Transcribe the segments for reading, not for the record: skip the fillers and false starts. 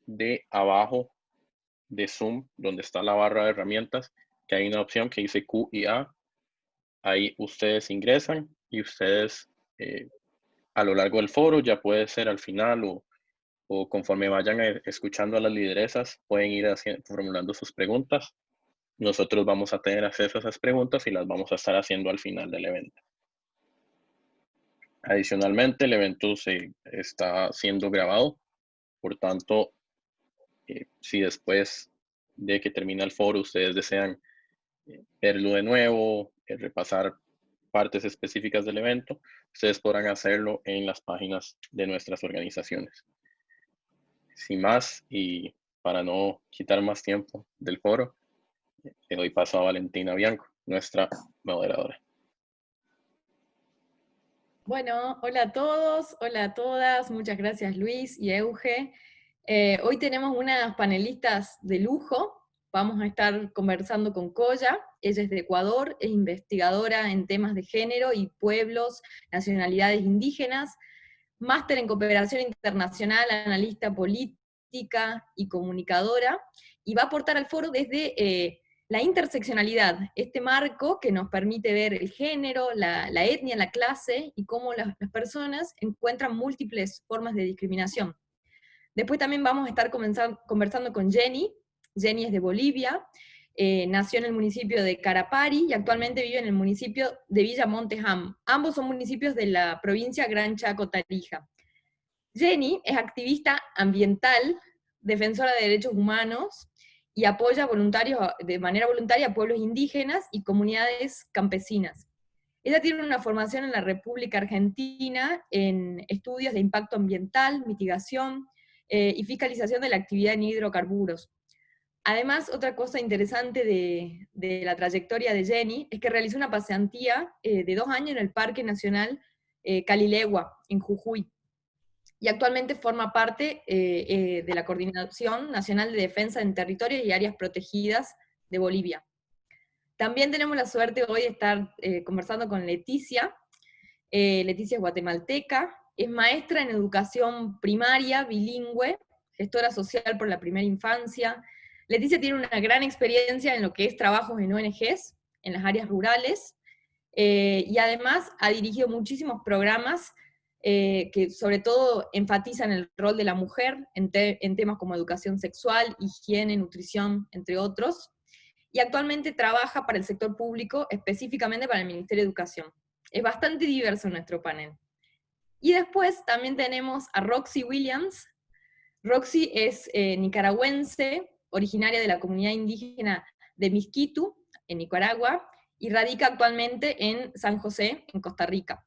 de abajo de Zoom, donde está la barra de herramientas, que hay una opción que dice Q y A. Ahí ustedes ingresan y ustedes a lo largo del foro, ya puede ser al final o conforme vayan escuchando a las lideresas, pueden ir formulando sus preguntas. Nosotros vamos a tener acceso a esas preguntas y las vamos a estar haciendo al final del evento. Adicionalmente, el evento se está siendo grabado, por tanto, si después de que termine el foro ustedes desean verlo de nuevo, repasar partes específicas del evento, ustedes podrán hacerlo en las páginas de nuestras organizaciones. Sin más, y para no quitar más tiempo del foro, le doy paso a Valentina Bianco, nuestra moderadora. Bueno, hola a todos, hola a todas, muchas gracias Luis y Euge. Hoy tenemos unas panelistas de lujo. Vamos a estar conversando con Coya. Ella es de Ecuador, es investigadora en temas de género y pueblos, nacionalidades indígenas, máster en cooperación internacional, analista política y comunicadora, y va a aportar al foro desde la interseccionalidad, este marco que nos permite ver el género, la etnia, la clase, y cómo las personas encuentran múltiples formas de discriminación. Después también vamos a estar conversando con Jenny. Jenny es de Bolivia, nació en el municipio de Carapari y actualmente vive en el municipio de Villa Montejam. Ambos son municipios de la provincia Gran Chaco Tarija. Jenny es activista ambiental, defensora de derechos humanos y apoya de manera voluntaria a pueblos indígenas y comunidades campesinas. Ella tiene una formación en la República Argentina en estudios de impacto ambiental, mitigación y fiscalización de la actividad en hidrocarburos. Además, otra cosa interesante de la trayectoria de Jenny es que realizó una pasantía de 2 años en el Parque Nacional Calilegua, en Jujuy, y actualmente forma parte de la Coordinación Nacional de Defensa en Territorios y Áreas Protegidas de Bolivia. También tenemos la suerte hoy de estar conversando con Leticia. Leticia es guatemalteca, es maestra en educación primaria, bilingüe, gestora social por la primera infancia. Leticia tiene una gran experiencia en lo que es trabajos en ONGs, en las áreas rurales, y además ha dirigido muchísimos programas que sobre todo enfatizan el rol de la mujer en temas como educación sexual, higiene, nutrición, entre otros, y actualmente trabaja para el sector público, específicamente para el Ministerio de Educación. Es bastante diverso nuestro panel. Y después también tenemos a Roxy Williams. Roxy es nicaragüense, originaria de la comunidad indígena de Misquitu, en Nicaragua, y radica actualmente en San José, en Costa Rica.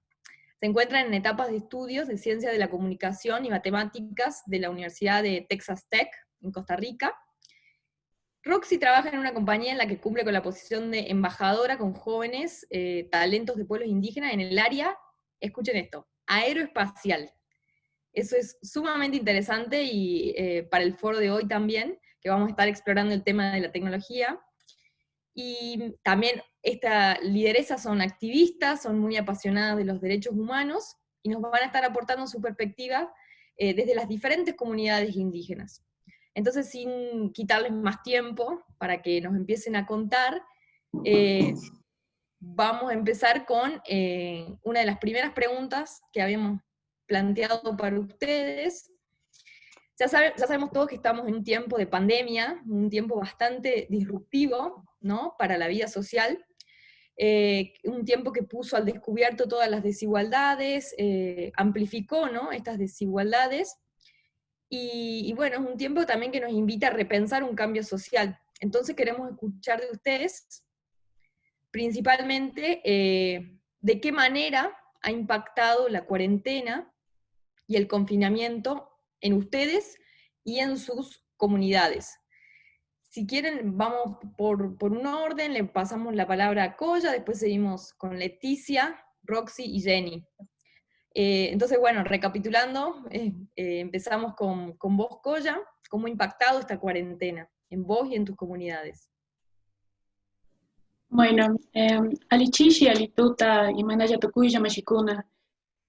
Se encuentra en etapas de estudios de Ciencia de la Comunicación y Matemáticas de la Universidad de Texas Tech, en Costa Rica. Roxy trabaja en una compañía en la que cumple con la posición de embajadora con jóvenes talentos de pueblos indígenas en el área, escuchen esto, aeroespacial. Eso es sumamente interesante y para el foro de hoy también, que vamos a estar explorando el tema de la tecnología. Y también estas lideresas son activistas, son muy apasionadas de los derechos humanos, y nos van a estar aportando su perspectiva desde las diferentes comunidades indígenas. Entonces, sin quitarles más tiempo, para que nos empiecen a contar, vamos a empezar con una de las primeras preguntas que habíamos planteado para ustedes. Ya sabemos todos que estamos en un tiempo de pandemia, un tiempo bastante disruptivo, ¿no?, para la vida social, un tiempo que puso al descubierto todas las desigualdades, amplificó, ¿no?, estas desigualdades, y bueno, es un tiempo también que nos invita a repensar un cambio social. Entonces queremos escuchar de ustedes, principalmente, de qué manera ha impactado la cuarentena y el confinamiento en ustedes y en sus comunidades. Si quieren, vamos por un orden, le pasamos la palabra a Coya, después seguimos con Leticia, Roxy y Jenny. Entonces, bueno, recapitulando, empezamos con vos, Coya. ¿Cómo ha impactado esta cuarentena en vos y en tus comunidades? Bueno, alichishi, alituta, imanaya tukuya mashikuna,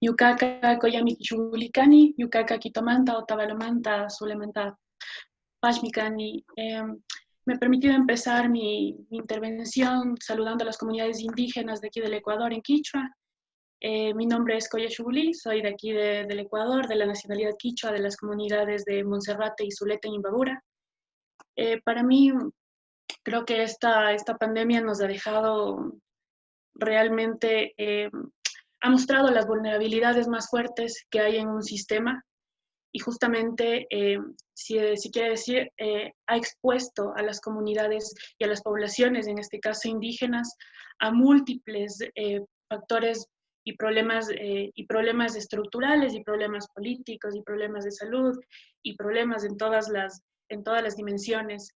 yukaka koyami kishulikani, yukaka kitomanta o tabalomanta sulemanta. Pashmikani. Me he permitido empezar mi intervención saludando a las comunidades indígenas de aquí del Ecuador en Quichua. Mi nombre es Koya Shubuli, soy de aquí del Ecuador, de la nacionalidad quichua, de las comunidades de Monserrate y Zuleta y Imbabura. Para mí, creo que esta pandemia nos ha dejado realmente, ha mostrado las vulnerabilidades más fuertes que hay en un sistema y justamente, si quiere decir, ha expuesto a las comunidades y a las poblaciones, en este caso indígenas, a múltiples factores y problemas estructurales y problemas políticos y problemas de salud y problemas en todas las dimensiones.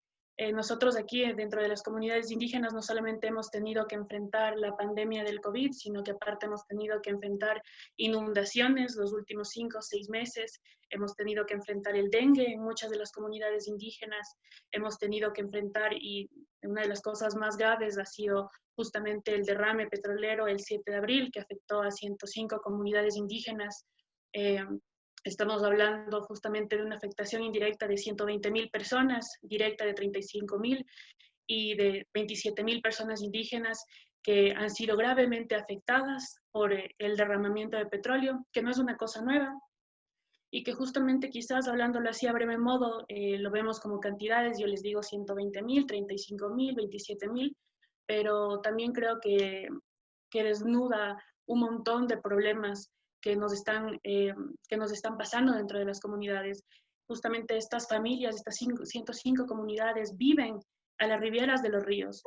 Nosotros aquí dentro de las comunidades indígenas no solamente hemos tenido que enfrentar la pandemia del COVID, sino que aparte hemos tenido que enfrentar inundaciones los últimos 5 o 6 meses, hemos tenido que enfrentar el dengue en muchas de las comunidades indígenas, hemos tenido que enfrentar, y una de las cosas más graves ha sido justamente el derrame petrolero el 7 de abril, que afectó a 105 comunidades indígenas. Estamos hablando justamente de una afectación indirecta de 120.000 personas, directa de 35.000 y de 27.000 personas indígenas que han sido gravemente afectadas por el derramamiento de petróleo, que no es una cosa nueva y que justamente quizás hablándolo así a breve modo lo vemos como cantidades, yo les digo 120.000, 35.000, 27.000, pero también creo que desnuda un montón de problemas que nos están pasando dentro de las comunidades. Justamente estas familias, estas 105 comunidades viven a las riberas de los ríos.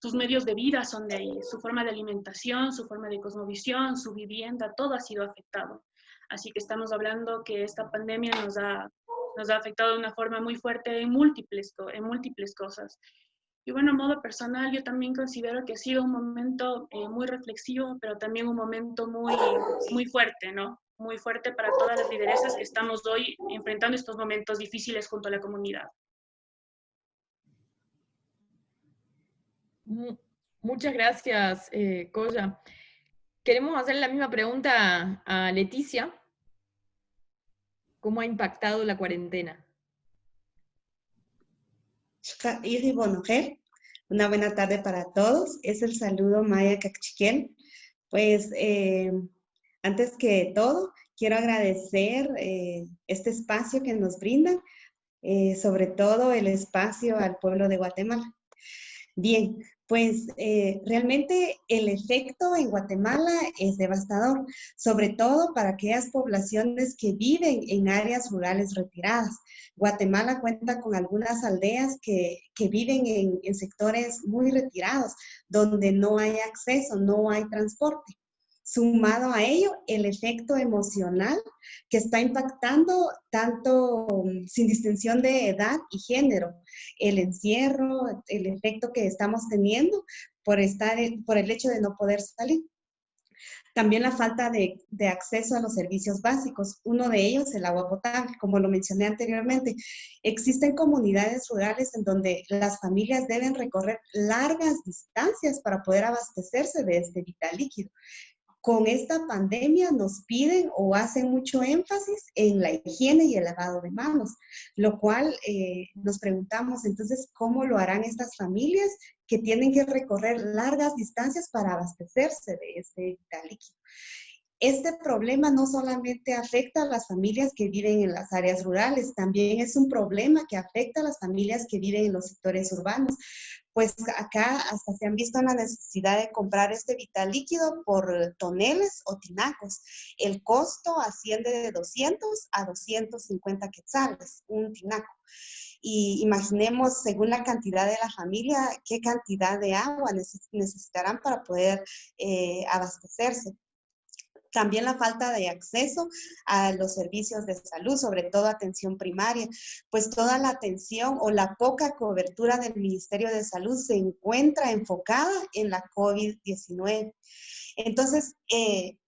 Sus medios de vida son de ahí, su forma de alimentación, su forma de cosmovisión, su vivienda, todo ha sido afectado. Así que estamos hablando que esta pandemia nos ha afectado de una forma muy fuerte en múltiples cosas. Y bueno, a modo personal, yo también considero que ha sido un momento muy reflexivo, pero también un momento muy, muy fuerte, ¿no? Muy fuerte para todas las lideresas que estamos hoy enfrentando estos momentos difíciles junto a la comunidad. Muchas gracias, Koya. Queremos hacer la misma pregunta a Leticia. ¿Cómo ha impactado la cuarentena? Una buena tarde para todos. Es el saludo Maya Cachiquel. Pues antes que todo, quiero agradecer este espacio que nos brindan, sobre todo el espacio al pueblo de Guatemala. Bien, pues realmente el efecto en Guatemala es devastador, sobre todo para aquellas poblaciones que viven en áreas rurales retiradas. Guatemala cuenta con algunas aldeas que viven en sectores muy retirados, donde no hay acceso, no hay transporte. Sumado a ello, el efecto emocional que está impactando tanto sin distinción de edad y género, el encierro, el efecto que estamos teniendo por el hecho de no poder salir. También la falta de acceso a los servicios básicos, uno de ellos el agua potable, como lo mencioné anteriormente. Existen comunidades rurales en donde las familias deben recorrer largas distancias para poder abastecerse de este vital líquido. Con esta pandemia nos piden o hacen mucho énfasis en la higiene y el lavado de manos, lo cual nos preguntamos entonces cómo lo harán estas familias que tienen que recorrer largas distancias para abastecerse de este vital líquido. Este problema no solamente afecta a las familias que viven en las áreas rurales, también es un problema que afecta a las familias que viven en los sectores urbanos, pues acá hasta se han visto en la necesidad de comprar este vital líquido por toneles o tinacos. El costo asciende de 200 a 250 quetzales, un tinaco. Y imaginemos, según la cantidad de la familia, qué cantidad de agua necesitarán para poder abastecerse. También la falta de acceso a los servicios de salud, sobre todo atención primaria, pues toda la atención o la poca cobertura del Ministerio de Salud se encuentra enfocada en la COVID-19. Entonces,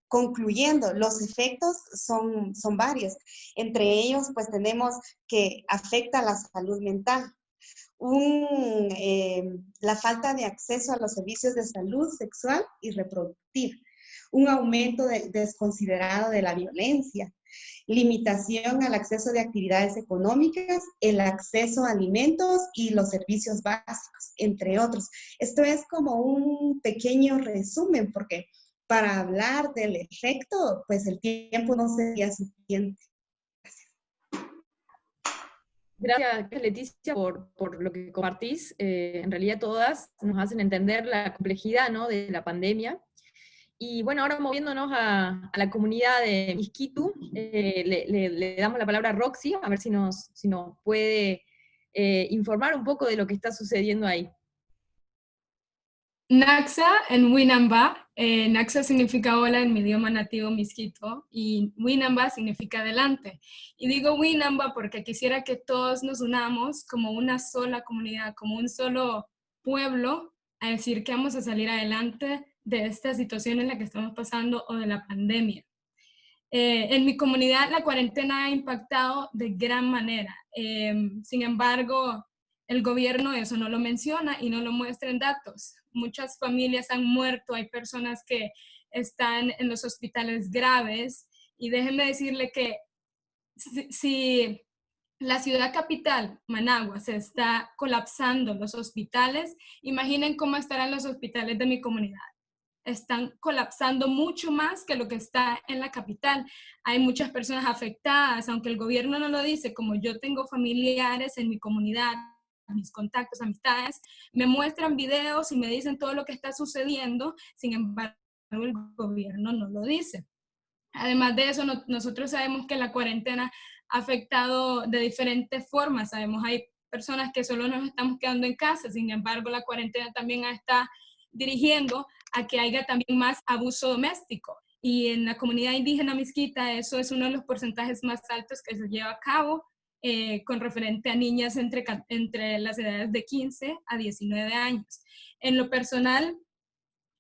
concluyendo, los efectos son varios. Entre ellos, pues tenemos que afecta a la salud mental. La falta de acceso a los servicios de salud sexual y reproductiva. Un aumento desconsiderado de la violencia, limitación al acceso de actividades económicas, el acceso a alimentos y los servicios básicos, entre otros. Esto es como un pequeño resumen, porque para hablar del efecto, pues el tiempo no sería suficiente. Gracias, Leticia, por lo que compartís. En realidad todas nos hacen entender la complejidad, ¿no?, de la pandemia. Y bueno, ahora moviéndonos a la comunidad de Miskitu, le damos la palabra a Roxy, a ver si nos puede informar un poco de lo que está sucediendo ahí. Naxa en Winamba. Naxa significa hola en mi idioma nativo Miskito y Winamba significa adelante. Y digo Winamba porque quisiera que todos nos unamos como una sola comunidad, como un solo pueblo, a decir que vamos a salir adelante de esta situación en la que estamos pasando o de la pandemia. En mi comunidad la cuarentena ha impactado de gran manera. Sin embargo, el gobierno eso no lo menciona y no lo muestra en datos. Muchas familias han muerto, hay personas que están en los hospitales graves, y déjenme decirle que si la ciudad capital, Managua, se está colapsando los hospitales, imaginen cómo estarán los hospitales de mi comunidad. Están colapsando mucho más que lo que está en la capital. Hay muchas personas afectadas, aunque el gobierno no lo dice. Como yo tengo familiares en mi comunidad, mis contactos, amistades, me muestran videos y me dicen todo lo que está sucediendo, sin embargo el gobierno no lo dice. Además de eso, nosotros sabemos que la cuarentena ha afectado de diferentes formas. Sabemos hay personas que solo nos estamos quedando en casa, sin embargo la cuarentena también está dirigiendo a que haya también más abuso doméstico. Y en la comunidad indígena Miskita eso es uno de los porcentajes más altos que se lleva a cabo, con referente a niñas entre las edades de 15 a 19 años. En lo personal,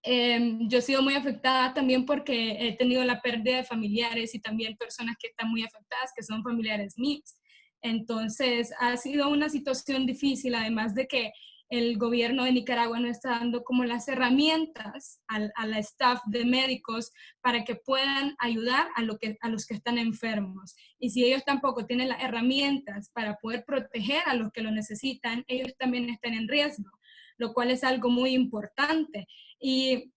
yo he sido muy afectada también porque he tenido la pérdida de familiares y también personas que están muy afectadas, que son familiares míos. Entonces, ha sido una situación difícil, además de que el gobierno de Nicaragua no está dando como las herramientas a la staff de médicos para que puedan ayudar a los que están enfermos. Y si ellos tampoco tienen las herramientas para poder proteger a los que lo necesitan, ellos también están en riesgo, lo cual es algo muy importante. Y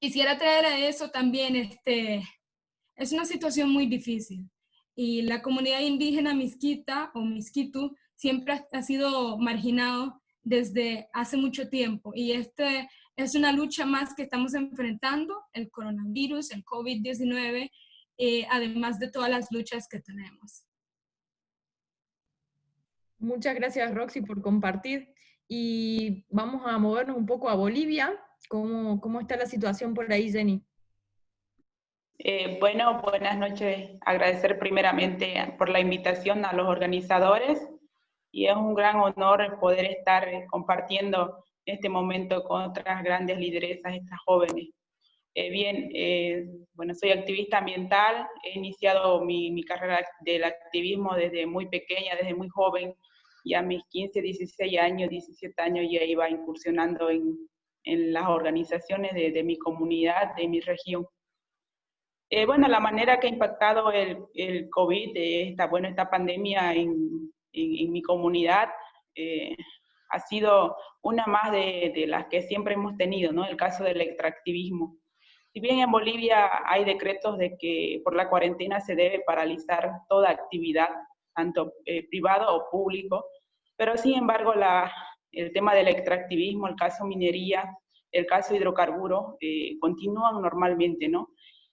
quisiera traer a eso también, es una situación muy difícil. Y la comunidad indígena Miskita o Miskitu siempre ha sido marginado desde hace mucho tiempo. Y es una lucha más que estamos enfrentando, el coronavirus, el COVID-19, además de todas las luchas que tenemos. Muchas gracias, Roxy, por compartir. Y vamos a movernos un poco a Bolivia. ¿Cómo está la situación por ahí, Jenny? Bueno, buenas noches. Agradecer primeramente por la invitación a los organizadores, y es un gran honor poder estar compartiendo este momento con otras grandes lideresas, estas jóvenes. Bueno, soy activista ambiental, he iniciado mi carrera del activismo desde muy pequeña, desde muy joven, ya a mis 15, 16 años, 17 años ya iba incursionando en las organizaciones de mi comunidad, de mi región. Bueno, la manera que ha impactado el COVID, esta pandemia en mi comunidad, ha sido una más de las que siempre hemos tenido, ¿no? El caso del extractivismo. Si bien en Bolivia hay decretos de que por la cuarentena se debe paralizar toda actividad, tanto privado o público, pero sin embargo el tema del extractivismo, el caso minería, el caso hidrocarburo, continúan normalmente, ¿no?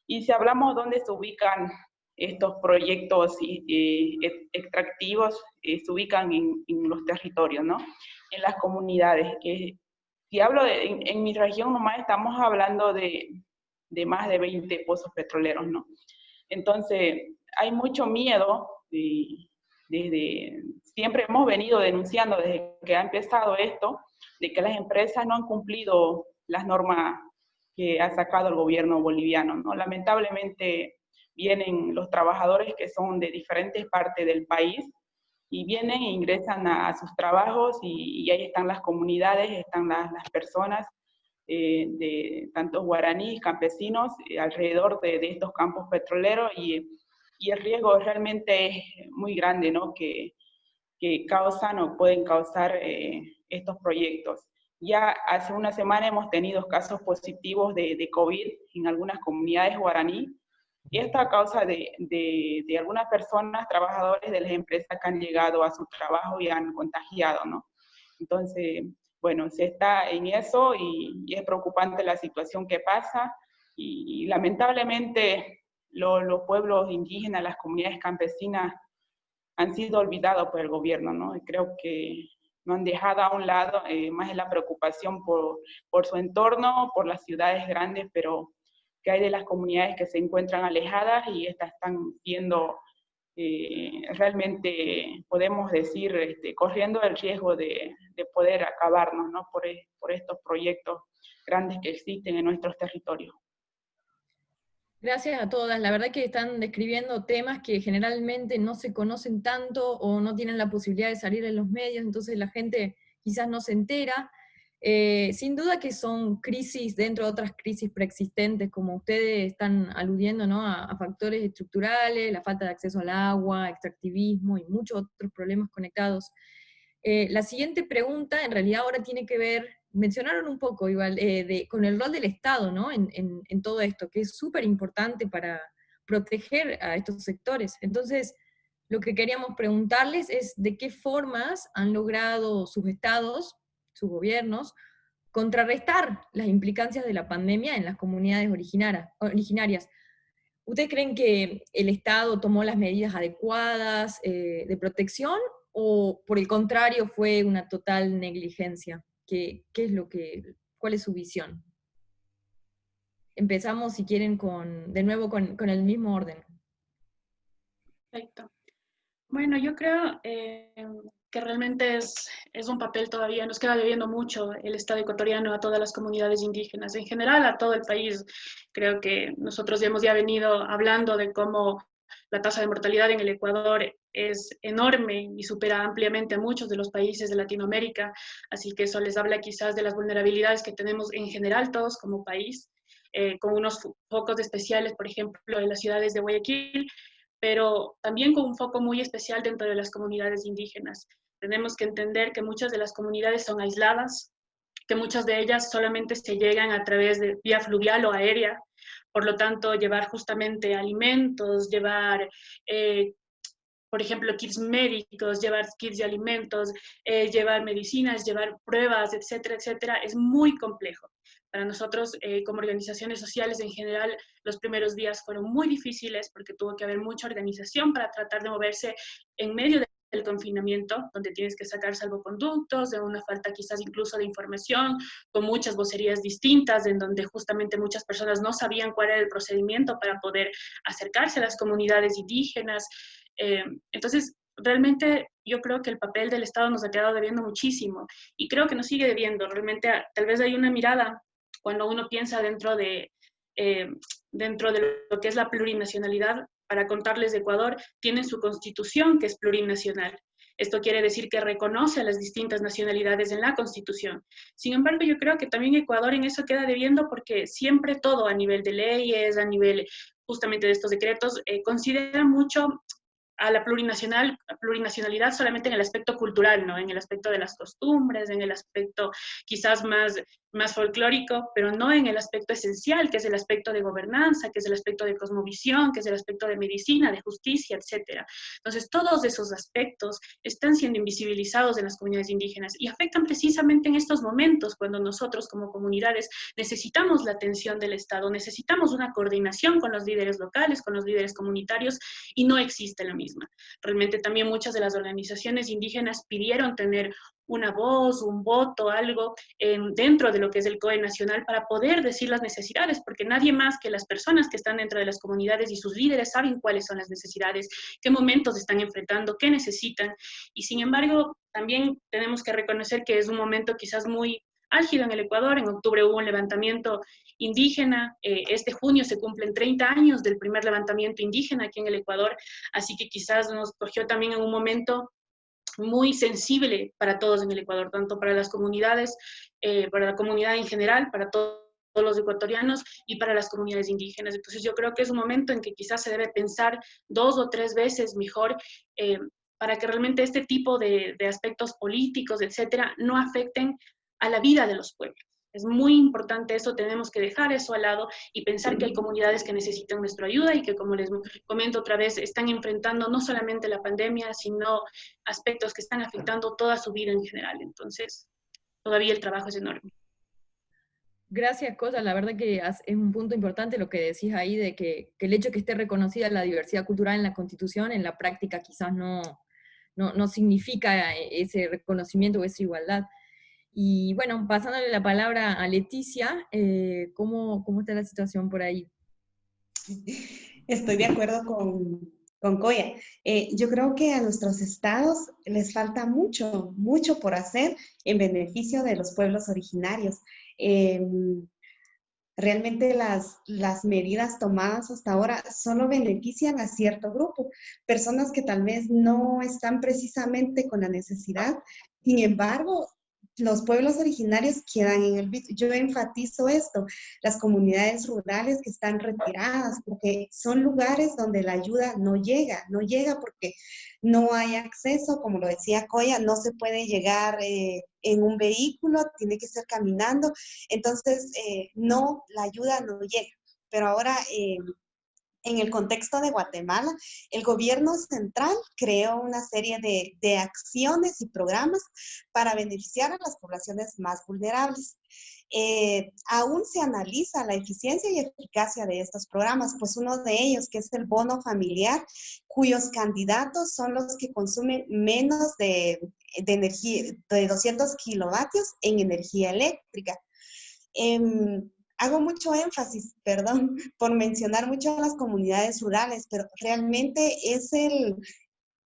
Y si hablamos dónde se ubican estos proyectos extractivos, se ubican en los territorios, ¿no? En las comunidades. Si hablo en mi región nomás estamos hablando de más de 20 pozos petroleros, ¿no? Entonces, hay mucho miedo, siempre hemos venido denunciando desde que ha empezado esto, de que las empresas no han cumplido las normas que ha sacado el gobierno boliviano, ¿no? Lamentablemente vienen los trabajadores que son de diferentes partes del país y vienen e ingresan a sus trabajos y ahí están las comunidades, están las personas de tantos guaraníes, campesinos, alrededor de estos campos petroleros y y el riesgo realmente es muy grande, ¿no? Que causan o pueden causar estos proyectos. Ya hace una semana hemos tenido casos positivos de COVID en algunas comunidades guaraní, y esto a causa de algunas personas, trabajadores de las empresas que han llegado a su trabajo y han contagiado, ¿no? Entonces, bueno, se está en eso y es preocupante la situación que pasa, y lamentablemente los pueblos indígenas, las comunidades campesinas han sido olvidados por el gobierno, ¿no? Y creo que no han dejado a un lado, más es la preocupación por su entorno, por las ciudades grandes, pero que hay de las comunidades que se encuentran alejadas y estas están siendo realmente, podemos decir, corriendo el riesgo de poder acabarnos, ¿no? Por estos proyectos grandes que existen en nuestros territorios. Gracias a todas. La verdad que están describiendo temas que generalmente no se conocen tanto o no tienen la posibilidad de salir en los medios, entonces la gente quizás no se entera. Sin duda que son crisis dentro de otras crisis preexistentes, como ustedes están aludiendo, ¿no? A factores estructurales, la falta de acceso al agua, extractivismo y muchos otros problemas conectados. La siguiente pregunta en realidad ahora tiene que ver, mencionaron un poco igual, con el rol del Estado, ¿no? En todo esto, que es súper importante para proteger a estos sectores. Entonces, lo que queríamos preguntarles es de qué formas han logrado sus estados, sus gobiernos, contrarrestar las implicancias de la pandemia en las comunidades originarias. ¿Ustedes creen que el Estado tomó las medidas adecuadas de protección o por el contrario fue una total negligencia? ¿Cuál es su visión? Empezamos, si quieren, de nuevo con el mismo orden. Perfecto. Bueno, yo creo que realmente es un papel todavía, nos queda debiendo mucho el Estado ecuatoriano a todas las comunidades indígenas, en general a todo el país. Creo que nosotros hemos ya venido hablando de cómo la tasa de mortalidad en el Ecuador es enorme y supera ampliamente a muchos de los países de Latinoamérica, así que eso les habla quizás de las vulnerabilidades que tenemos en general todos como país, con unos focos especiales, por ejemplo, en las ciudades de Guayaquil, pero también con un foco muy especial dentro de las comunidades indígenas. Tenemos que entender que muchas de las comunidades son aisladas, que muchas de ellas solamente se llegan a través de vía fluvial o aérea, por lo tanto, llevar justamente alimentos, llevar, por ejemplo, kits médicos, llevar kits de alimentos, llevar medicinas, llevar pruebas, etcétera, etcétera, es muy complejo. Para nosotros, como organizaciones sociales en general, los primeros días fueron muy difíciles porque tuvo que haber mucha organización para tratar de moverse en medio del confinamiento, donde tienes que sacar salvoconductos, de una falta quizás incluso de información, con muchas vocerías distintas, en donde justamente muchas personas no sabían cuál era el procedimiento para poder acercarse a las comunidades indígenas. Entonces, realmente yo creo que el papel del Estado nos ha quedado debiendo muchísimo y creo que nos sigue debiendo. Realmente tal vez hay una mirada cuando uno piensa dentro de lo que es la plurinacionalidad. Para contarles, de Ecuador tienen su constitución que es plurinacional. Esto quiere decir que reconoce a las distintas nacionalidades en la Constitución. Sin embargo, yo creo que también Ecuador en eso queda debiendo porque siempre todo a nivel de leyes, a nivel justamente de estos decretos, considera mucho a la plurinacionalidad solamente en el aspecto cultural, ¿no? En el aspecto de las costumbres, en el aspecto quizás más folclórico, pero no en el aspecto esencial, que es el aspecto de gobernanza, que es el aspecto de cosmovisión, que es el aspecto de medicina, de justicia, etc. Entonces, todos esos aspectos están siendo invisibilizados en las comunidades indígenas y afectan precisamente en estos momentos cuando nosotros como comunidades necesitamos la atención del Estado, necesitamos una coordinación con los líderes locales, con los líderes comunitarios, y no existe la misma. Realmente también muchas de las organizaciones indígenas pidieron tener una voz, un voto, algo dentro de lo que es el COE nacional para poder decir las necesidades, porque nadie más que las personas que están dentro de las comunidades y sus líderes saben cuáles son las necesidades, qué momentos están enfrentando, qué necesitan. Y sin embargo, también tenemos que reconocer que es un momento quizás muy álgido en el Ecuador. En octubre hubo un levantamiento indígena, este junio se cumplen 30 años del primer levantamiento indígena aquí en el Ecuador, así que quizás nos cogió también en un momento muy sensible para todos en el Ecuador, tanto para las comunidades, para la comunidad en general, para todos los ecuatorianos y para las comunidades indígenas. Entonces yo creo que es un momento en que quizás se debe pensar 2 o 3 veces mejor para que realmente este tipo de aspectos políticos, etcétera, no afecten a la vida de los pueblos. Es muy importante eso, tenemos que dejar eso al lado y pensar que hay comunidades que necesitan nuestra ayuda y que, como les comento otra vez, están enfrentando no solamente la pandemia, sino aspectos que están afectando toda su vida en general. Entonces, todavía el trabajo es enorme. Gracias, Coya. La verdad que es un punto importante lo que decís ahí, de que el hecho de que esté reconocida la diversidad cultural en la Constitución, en la práctica quizás no significa ese reconocimiento o esa igualdad. Y bueno, pasándole la palabra a Leticia, ¿cómo está la situación por ahí? Estoy de acuerdo con Coya. Yo creo que a nuestros estados les falta mucho, mucho por hacer en beneficio de los pueblos originarios. Realmente las medidas tomadas hasta ahora solo benefician a cierto grupo, personas que tal vez no están precisamente con la necesidad. Sin embargo, los pueblos originarios quedan en el visto. Yo enfatizo esto, las comunidades rurales que están retiradas, porque son lugares donde la ayuda no llega porque no hay acceso, como lo decía Coya, no se puede llegar en un vehículo, tiene que ser caminando, entonces no, la ayuda no llega. Pero ahora, en el contexto de Guatemala, el gobierno central creó una serie de acciones y programas para beneficiar a las poblaciones más vulnerables. Aún se analiza la eficiencia y eficacia de estos programas, pues uno de ellos, que es el bono familiar, cuyos candidatos son los que consumen menos de energía, de 200 kilovatios en energía eléctrica. Hago mucho énfasis, perdón, por mencionar mucho a las comunidades rurales, pero realmente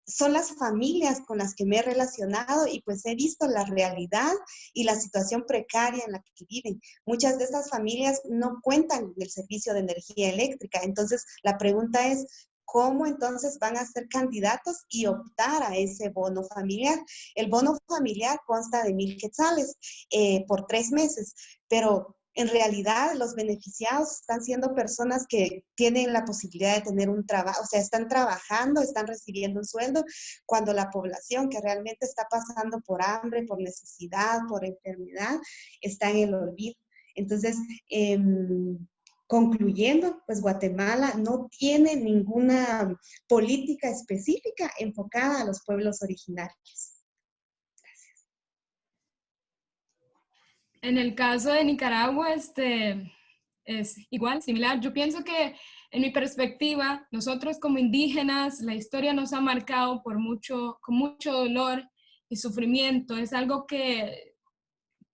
son las familias con las que me he relacionado y pues he visto la realidad y la situación precaria en la que viven. Muchas de estas familias no cuentan con el servicio de energía eléctrica, entonces la pregunta es, ¿cómo entonces van a ser candidatos y optar a ese bono familiar? El bono familiar consta de 1,000 quetzales por 3 meses, pero en realidad los beneficiados están siendo personas que tienen la posibilidad de tener un trabajo, o sea, están trabajando, están recibiendo un sueldo, cuando la población que realmente está pasando por hambre, por necesidad, por enfermedad, está en el olvido. Entonces, concluyendo, pues Guatemala no tiene ninguna política específica enfocada a los pueblos originarios. En el caso de Nicaragua, es igual, similar. Yo pienso que, en mi perspectiva, nosotros como indígenas, la historia nos ha marcado con mucho dolor y sufrimiento. Es algo que,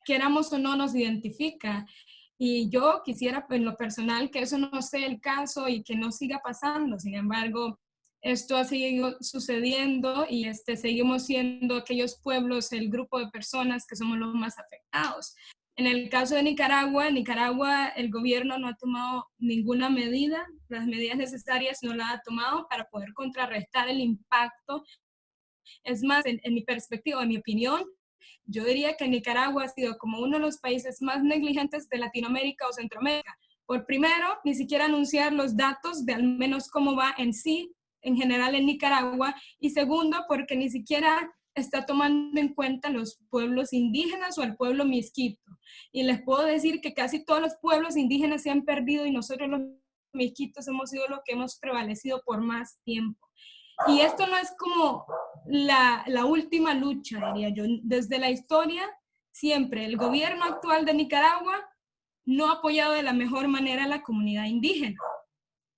queramos o no, nos identifica. Y yo quisiera, en lo personal, que eso no sea el caso y que no siga pasando. Sin embargo, esto ha seguido sucediendo y seguimos siendo aquellos pueblos, el grupo de personas que somos los más afectados. En el caso de Nicaragua, el gobierno no ha tomado ninguna medida, las medidas necesarias no las ha tomado para poder contrarrestar el impacto. Es más, en mi perspectiva, en mi opinión, yo diría que Nicaragua ha sido como uno de los países más negligentes de Latinoamérica o Centroamérica. Por primero, ni siquiera anunciar los datos de al menos cómo va en sí, en general en Nicaragua, y segundo, porque ni siquiera está tomando en cuenta los pueblos indígenas o el pueblo misquito. Y les puedo decir que casi todos los pueblos indígenas se han perdido y nosotros los misquitos hemos sido los que hemos prevalecido por más tiempo. Y esto no es como la última lucha, diría yo. Desde la historia, siempre el gobierno actual de Nicaragua no ha apoyado de la mejor manera a la comunidad indígena,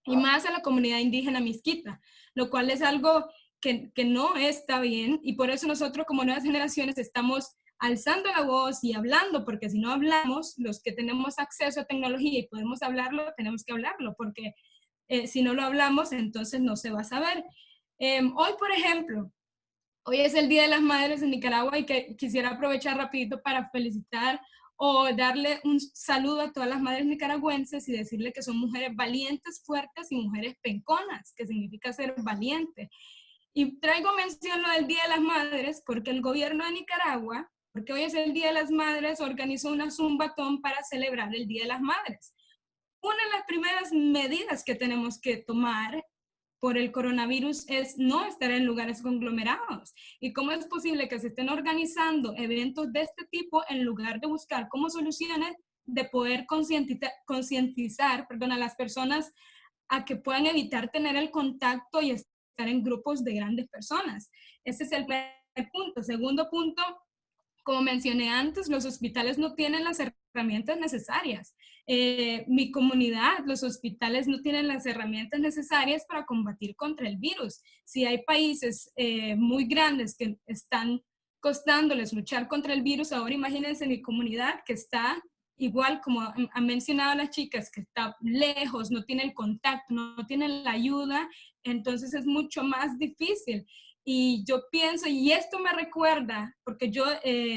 y más a la comunidad indígena misquita, lo cual es algo que no está bien, y por eso nosotros como nuevas generaciones estamos alzando la voz y hablando, porque si no hablamos, los que tenemos acceso a tecnología y podemos hablarlo, tenemos que hablarlo, porque si no lo hablamos, entonces no se va a saber. Hoy, por ejemplo, hoy es el Día de las Madres en Nicaragua y quisiera aprovechar rapidito para felicitar o darle un saludo a todas las madres nicaragüenses y decirle que son mujeres valientes, fuertes y mujeres penconas, que significa ser valiente. Y traigo mención lo del Día de las Madres porque el gobierno de Nicaragua, porque hoy es el Día de las Madres, organizó una zumbatón para celebrar el Día de las Madres. Una de las primeras medidas que tenemos que tomar por el coronavirus es no estar en lugares conglomerados. ¿Y cómo es posible que se estén organizando eventos de este tipo en lugar de buscar como soluciones de poder concientizar a las personas a que puedan evitar tener el contacto y estar en grupos de grandes personas? Ese es el primer punto. Segundo punto, como mencioné antes, los hospitales no tienen las herramientas necesarias. Mi comunidad, los hospitales no tienen las herramientas necesarias para combatir contra el virus. Si hay países muy grandes que están costándoles luchar contra el virus, ahora imagínense mi comunidad que está igual como han mencionado las chicas, que está lejos, no tiene el contacto, no tiene la ayuda, entonces es mucho más difícil. Y yo pienso, y esto me recuerda, porque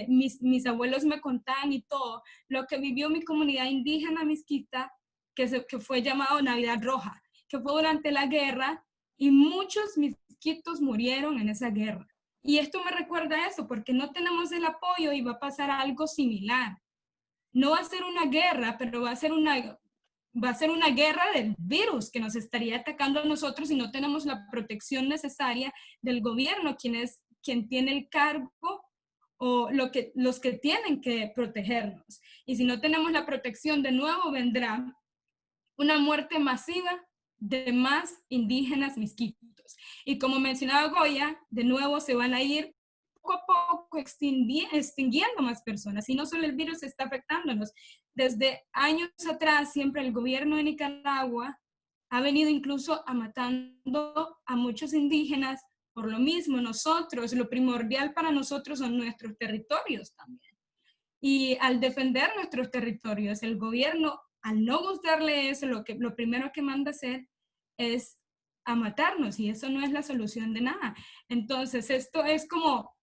mis abuelos me contaban y todo, lo que vivió mi comunidad indígena Miskita, que fue llamado Navidad Roja, que fue durante la guerra, y muchos miskitos murieron en esa guerra. Y esto me recuerda a eso, porque no tenemos el apoyo y va a pasar algo similar. No va a ser una guerra, pero va a ser una guerra del virus que nos estaría atacando a nosotros si no tenemos la protección necesaria del gobierno, quien tiene el cargo o los que tienen que protegernos. Y si no tenemos la protección, de nuevo vendrá una muerte masiva de más indígenas misquitos. Y como mencionaba Goya, de nuevo se van a ir poco a poco extinguiendo más personas, y no solo el virus está afectándonos. Desde años atrás, siempre el gobierno de Nicaragua ha venido incluso matando a muchos indígenas. Por lo mismo, lo primordial para nosotros son nuestros territorios también. Y al defender nuestros territorios, el gobierno, al no gustarle eso, lo primero que manda a hacer es a matarnos, y eso no es la solución de nada. Entonces, esto es como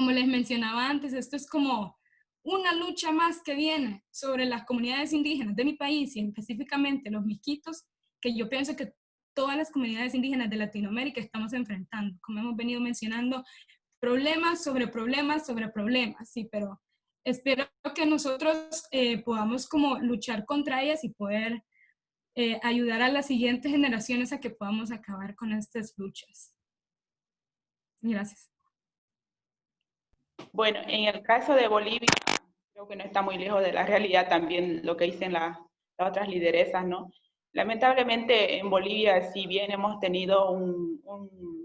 les mencionaba antes, esto es como una lucha más que viene sobre las comunidades indígenas de mi país, y específicamente los misquitos, que yo pienso que todas las comunidades indígenas de Latinoamérica estamos enfrentando. Como hemos venido mencionando, problemas sobre problemas sobre problemas, sí, pero espero que nosotros podamos como luchar contra ellas y poder ayudar a las siguientes generaciones a que podamos acabar con estas luchas. Gracias. Bueno, en el caso de Bolivia, creo que no está muy lejos de la realidad también lo que dicen las otras lideresas, ¿no? Lamentablemente en Bolivia, si bien hemos tenido un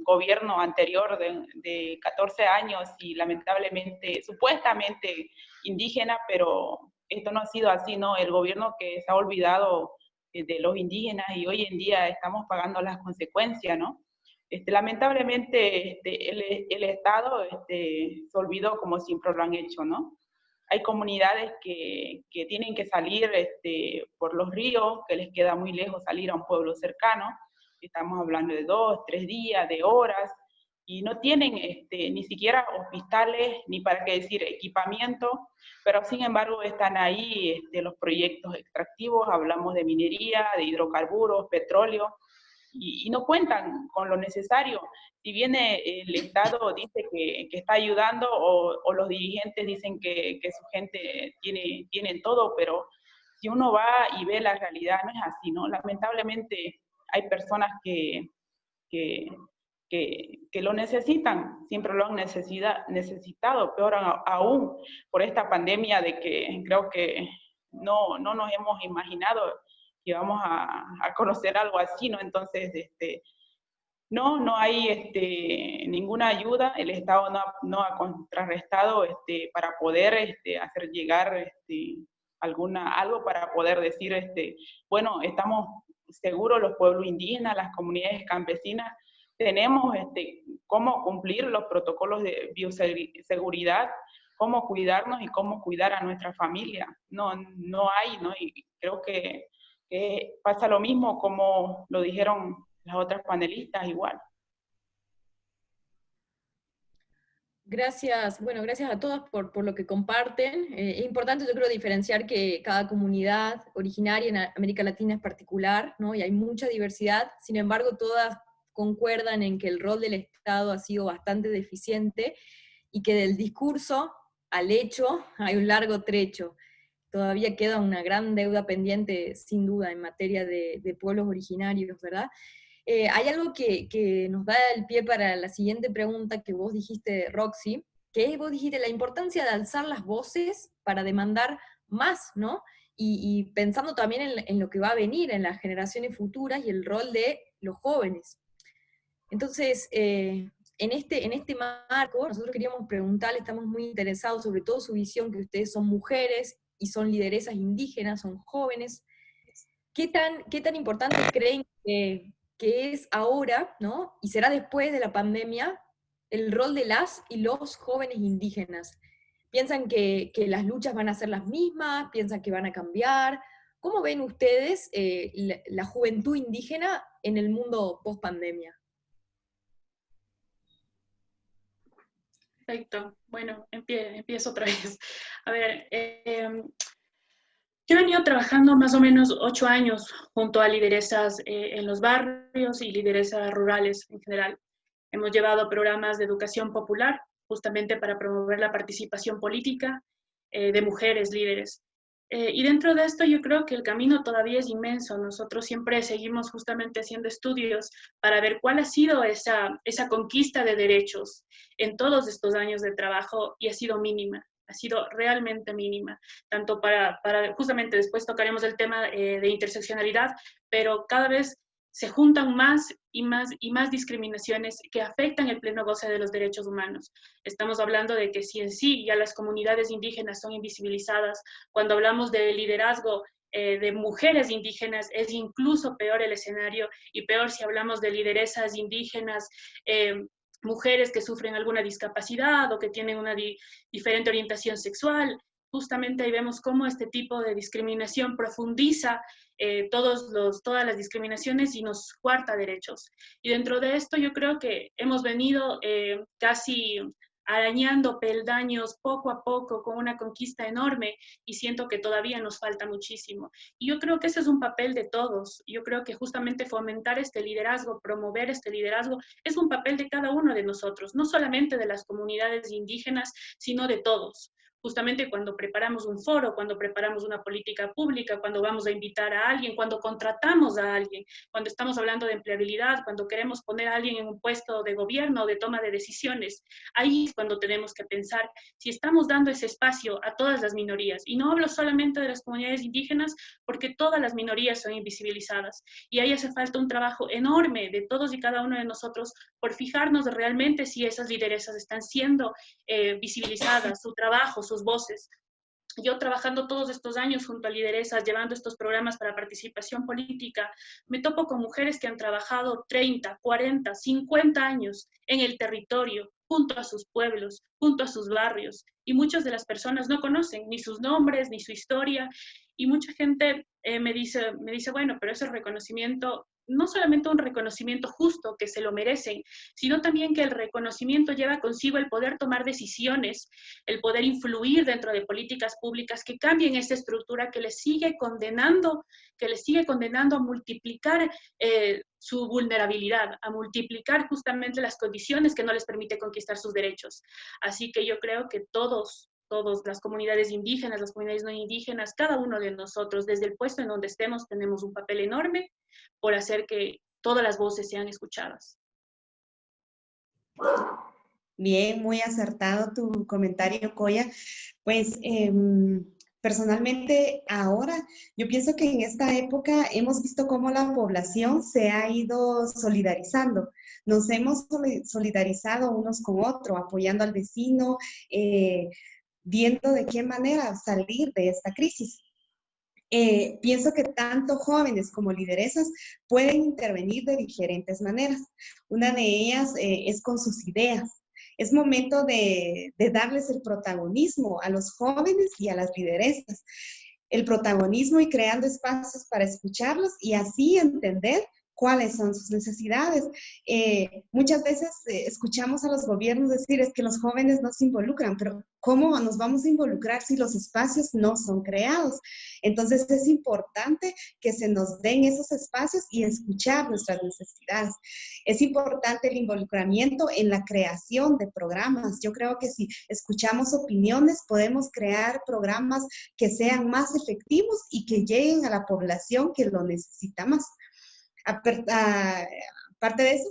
gobierno anterior de 14 años y lamentablemente, supuestamente indígena, pero esto no ha sido así, ¿no? El gobierno que se ha olvidado de los indígenas, y hoy en día estamos pagando las consecuencias, ¿no? Lamentablemente el Estado se olvidó, como siempre lo han hecho, ¿no? Hay comunidades que tienen que salir por los ríos, que les queda muy lejos salir a un pueblo cercano. Estamos hablando de 2, 3 días, de horas, y no tienen ni siquiera hospitales, ni para qué decir equipamiento, pero sin embargo están ahí los proyectos extractivos, hablamos de minería, de hidrocarburos, petróleo, y no cuentan con lo necesario. Si bien el Estado dice que está ayudando, o los dirigentes dicen que su gente tiene todo, pero si uno va y ve la realidad, no es así, ¿no? Lamentablemente hay personas que lo necesitan, siempre lo han necesitado, peor aún por esta pandemia de que creo que no nos hemos imaginado que vamos a conocer algo así, ¿no? Entonces, no hay ninguna ayuda, el Estado no ha contrarrestado para poder hacer llegar algo para poder decir, bueno, estamos seguros los pueblos indígenas, las comunidades campesinas, tenemos cómo cumplir los protocolos de bioseguridad, cómo cuidarnos y cómo cuidar a nuestra familia. No hay, ¿no? Y creo que pasa lo mismo como lo dijeron las otras panelistas igual. Gracias, bueno, gracias a todas por lo que comparten. Es importante, yo creo, diferenciar que cada comunidad originaria en América Latina es particular, ¿no? Y hay mucha diversidad, sin embargo, todas concuerdan en que el rol del Estado ha sido bastante deficiente, y que del discurso al hecho hay un largo trecho. Todavía queda una gran deuda pendiente, sin duda, en materia de pueblos originarios, ¿verdad? Hay algo que nos da el pie para la siguiente pregunta que vos dijiste, Roxy, que vos dijiste la importancia de alzar las voces para demandar más, ¿no? Y pensando también en lo que va a venir, en las generaciones futuras y el rol de los jóvenes. Entonces, en este marco, nosotros queríamos preguntarle, estamos muy interesados sobre todo su visión, que ustedes son mujeres y son lideresas indígenas, son jóvenes. ¿Qué tan importante creen que es ahora, ¿no? Y será después de la pandemia, el rol de las y los jóvenes indígenas? ¿Piensan que las luchas van a ser las mismas? ¿Piensan que van a cambiar? ¿Cómo ven ustedes la juventud indígena en el mundo post-pandemia? Perfecto. Bueno, empiezo otra vez. A ver, yo he venido trabajando más o menos 8 años junto a lideresas en los barrios y lideresas rurales en general. Hemos llevado programas de educación popular justamente para promover la participación política de mujeres líderes. Y dentro de esto yo creo que el camino todavía es inmenso. Nosotros siempre seguimos justamente haciendo estudios para ver cuál ha sido esa conquista de derechos en todos estos años de trabajo, y ha sido mínima, ha sido realmente mínima, tanto para justamente después tocaremos el tema de interseccionalidad, pero cada vez se juntan más y más discriminaciones que afectan el pleno goce de los derechos humanos. Estamos hablando de que si en sí ya las comunidades indígenas son invisibilizadas, cuando hablamos de liderazgo de mujeres indígenas es incluso peor el escenario, y peor si hablamos de lideresas indígenas, mujeres que sufren alguna discapacidad o que tienen una diferente orientación sexual. Justamente ahí vemos cómo este tipo de discriminación profundiza todas las discriminaciones y nos coarta derechos. Y dentro de esto yo creo que hemos venido casi arañando peldaños poco a poco con una conquista enorme, y siento que todavía nos falta muchísimo. Y yo creo que ese es un papel de todos. Yo creo que justamente fomentar este liderazgo, promover este liderazgo, es un papel de cada uno de nosotros, no solamente de las comunidades indígenas, sino de todos. Justamente cuando preparamos un foro, cuando preparamos una política pública, cuando vamos a invitar a alguien, cuando contratamos a alguien, cuando estamos hablando de empleabilidad, cuando queremos poner a alguien en un puesto de gobierno o de toma de decisiones, ahí es cuando tenemos que pensar si estamos dando ese espacio a todas las minorías. Y no hablo solamente de las comunidades indígenas, porque todas las minorías son invisibilizadas. Y ahí hace falta un trabajo enorme de todos y cada uno de nosotros por fijarnos realmente si esas lideresas están siendo visibilizadas, su trabajo, sus voces. Yo trabajando todos estos años junto a lideresas, llevando estos programas para participación política, me topo con mujeres que han trabajado 30, 40, 50 años en el territorio, junto a sus pueblos, junto a sus barrios, y muchas de las personas no conocen ni sus nombres, ni su historia, y mucha gente me dice, bueno, pero ese reconocimiento, no solamente un reconocimiento justo que se lo merecen, sino también que el reconocimiento lleva consigo el poder tomar decisiones, el poder influir dentro de políticas públicas que cambien esa estructura que les sigue condenando a multiplicar su vulnerabilidad, a multiplicar justamente las condiciones que no les permite conquistar sus derechos. Así que yo creo que todas las comunidades indígenas, las comunidades no indígenas, cada uno de nosotros, desde el puesto en donde estemos, tenemos un papel enorme por hacer que todas las voces sean escuchadas. Bien, muy acertado tu comentario, Coya. Pues personalmente ahora, yo pienso que en esta época hemos visto cómo la población se ha ido solidarizando. Nos hemos solidarizado unos con otros, apoyando al vecino, viendo de qué manera salir de esta crisis. Pienso que tanto jóvenes como lideresas pueden intervenir de diferentes maneras. Una de ellas es con sus ideas. Es momento de darles el protagonismo a los jóvenes y a las lideresas. El protagonismo y creando espacios para escucharlos y así entender cuáles son sus necesidades. Muchas veces escuchamos a los gobiernos decir es que los jóvenes no se involucran, pero ¿cómo nos vamos a involucrar si los espacios no son creados? Entonces es importante que se nos den esos espacios y escuchar nuestras necesidades. Es importante el involucramiento en la creación de programas. Yo creo que si escuchamos opiniones, podemos crear programas que sean más efectivos y que lleguen a la población que lo necesita más. Aparte de eso,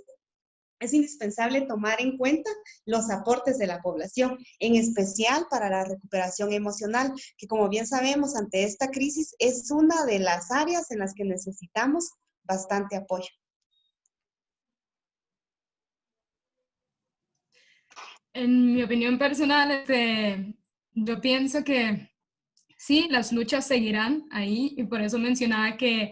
es indispensable tomar en cuenta los aportes de la población, en especial para la recuperación emocional, que como bien sabemos, ante esta crisis es una de las áreas en las que necesitamos bastante apoyo. En mi opinión personal, yo pienso que sí, las luchas seguirán ahí y por eso mencionaba que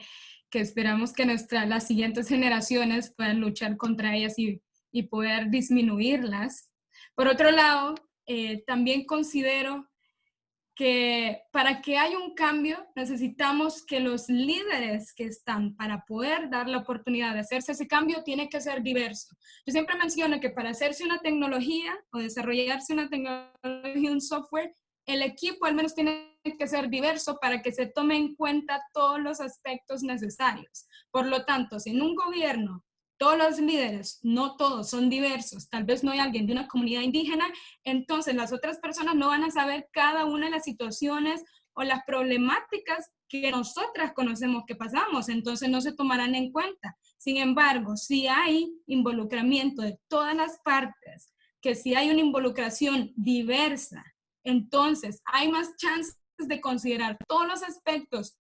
esperamos que las siguientes generaciones puedan luchar contra ellas y poder disminuirlas. Por otro lado, también considero que para que haya un cambio necesitamos que los líderes que están para poder dar la oportunidad de hacerse ese cambio tiene que ser diverso. Yo siempre menciono que para hacerse una tecnología o desarrollarse una tecnología, un software, el equipo al menos tiene que ser diverso para que se tome en cuenta todos los aspectos necesarios. Por lo tanto, si en un gobierno todos los líderes, no todos son diversos, tal vez no hay alguien de una comunidad indígena, entonces las otras personas no van a saber cada una de las situaciones o las problemáticas que nosotras conocemos que pasamos, entonces no se tomarán en cuenta. Sin embargo, si hay involucramiento de todas las partes, que si hay una involucración diversa, entonces hay más chances de considerar todos los aspectos,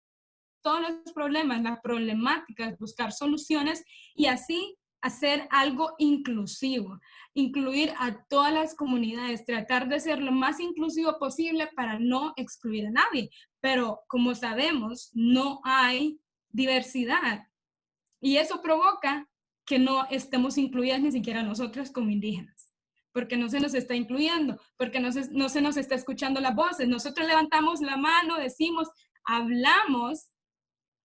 todos los problemas, las problemáticas, buscar soluciones y así hacer algo inclusivo, incluir a todas las comunidades, tratar de ser lo más inclusivo posible para no excluir a nadie. Pero como sabemos, no hay diversidad y eso provoca que no estemos incluidas ni siquiera nosotras como indígenas, porque no se nos está incluyendo, porque no se nos está escuchando las voces. Nosotros levantamos la mano, decimos, hablamos,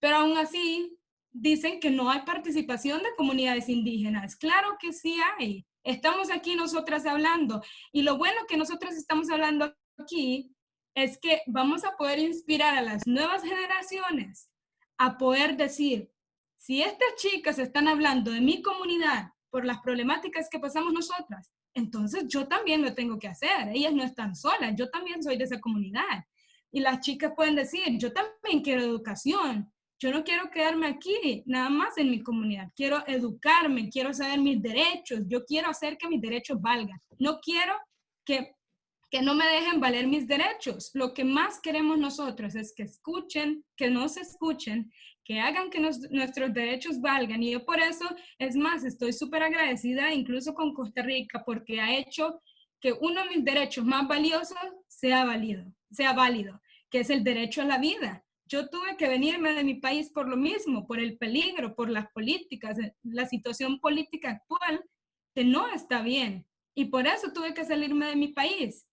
pero aún así dicen que no hay participación de comunidades indígenas. Claro que sí hay. Estamos aquí nosotras hablando. Y lo bueno que nosotras estamos hablando aquí es que vamos a poder inspirar a las nuevas generaciones a poder decir, si estas chicas están hablando de mi comunidad por las problemáticas que pasamos nosotras, entonces yo también lo tengo que hacer. Ellas no están solas, yo también soy de esa comunidad. Y las chicas pueden decir, yo también quiero educación. Yo no quiero quedarme aquí, nada más en mi comunidad. Quiero educarme, quiero saber mis derechos. Yo quiero hacer que mis derechos valgan. No quiero que no me dejen valer mis derechos. Lo que más queremos nosotros es que escuchen, que nos escuchen, que hagan que nuestros derechos valgan. Y yo por eso, es más, estoy súper agradecida incluso con Costa Rica porque ha hecho que uno de mis derechos más valiosos sea válido, que es el derecho a la vida. Yo tuve que venirme de mi país por lo mismo, por el peligro, por las políticas, la situación política actual que no está bien. Y por eso tuve que salirme de mi país.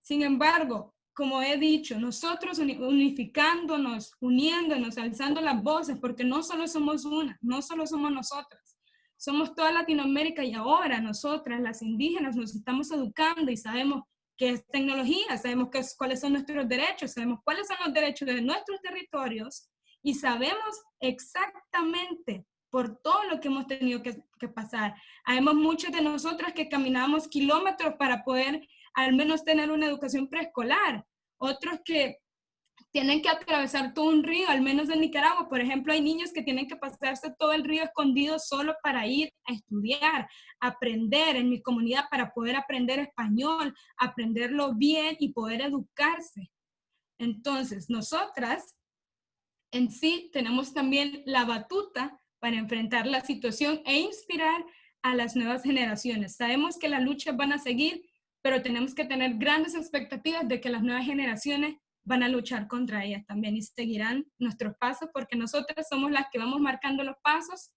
Sin embargo, como he dicho, nosotros unificándonos, uniéndonos, alzando las voces, porque no solo somos una, no solo somos nosotras, somos toda Latinoamérica y ahora nosotras, las indígenas, nos estamos educando y sabemos qué es tecnología, sabemos cuáles son nuestros derechos, sabemos cuáles son los derechos de nuestros territorios y sabemos exactamente por todo lo que hemos tenido que pasar. Habemos muchos de nosotras que caminamos kilómetros para poder al menos tener una educación preescolar, otros que tienen que atravesar todo un río, al menos en Nicaragua, por ejemplo, hay niños que tienen que pasarse todo el río escondido solo para ir a estudiar, aprender en mi comunidad para poder aprender español, aprenderlo bien y poder educarse. Entonces, nosotras en sí tenemos también la batuta para enfrentar la situación e inspirar a las nuevas generaciones. Sabemos que las luchas van a seguir, pero tenemos que tener grandes expectativas de que las nuevas generaciones van a luchar contra ellas también y seguirán nuestros pasos porque nosotras somos las que vamos marcando los pasos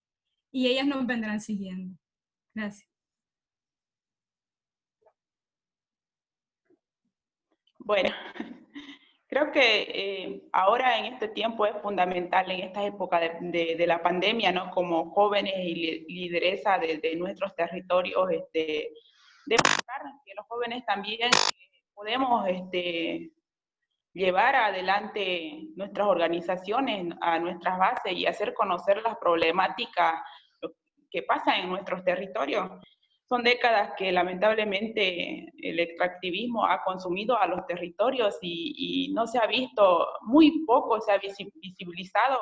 y ellas nos vendrán siguiendo. Gracias. Bueno, creo Creo que ahora en este tiempo es fundamental, en esta época de la pandemia, ¿no? Como jóvenes y lideresa de nuestros territorios, demostrar que los jóvenes también podemos llevar adelante nuestras organizaciones a nuestras bases y hacer conocer las problemáticas que pasan en nuestros territorios. Son décadas que lamentablemente el extractivismo ha consumido a los territorios y no se ha visto, muy poco se ha visibilizado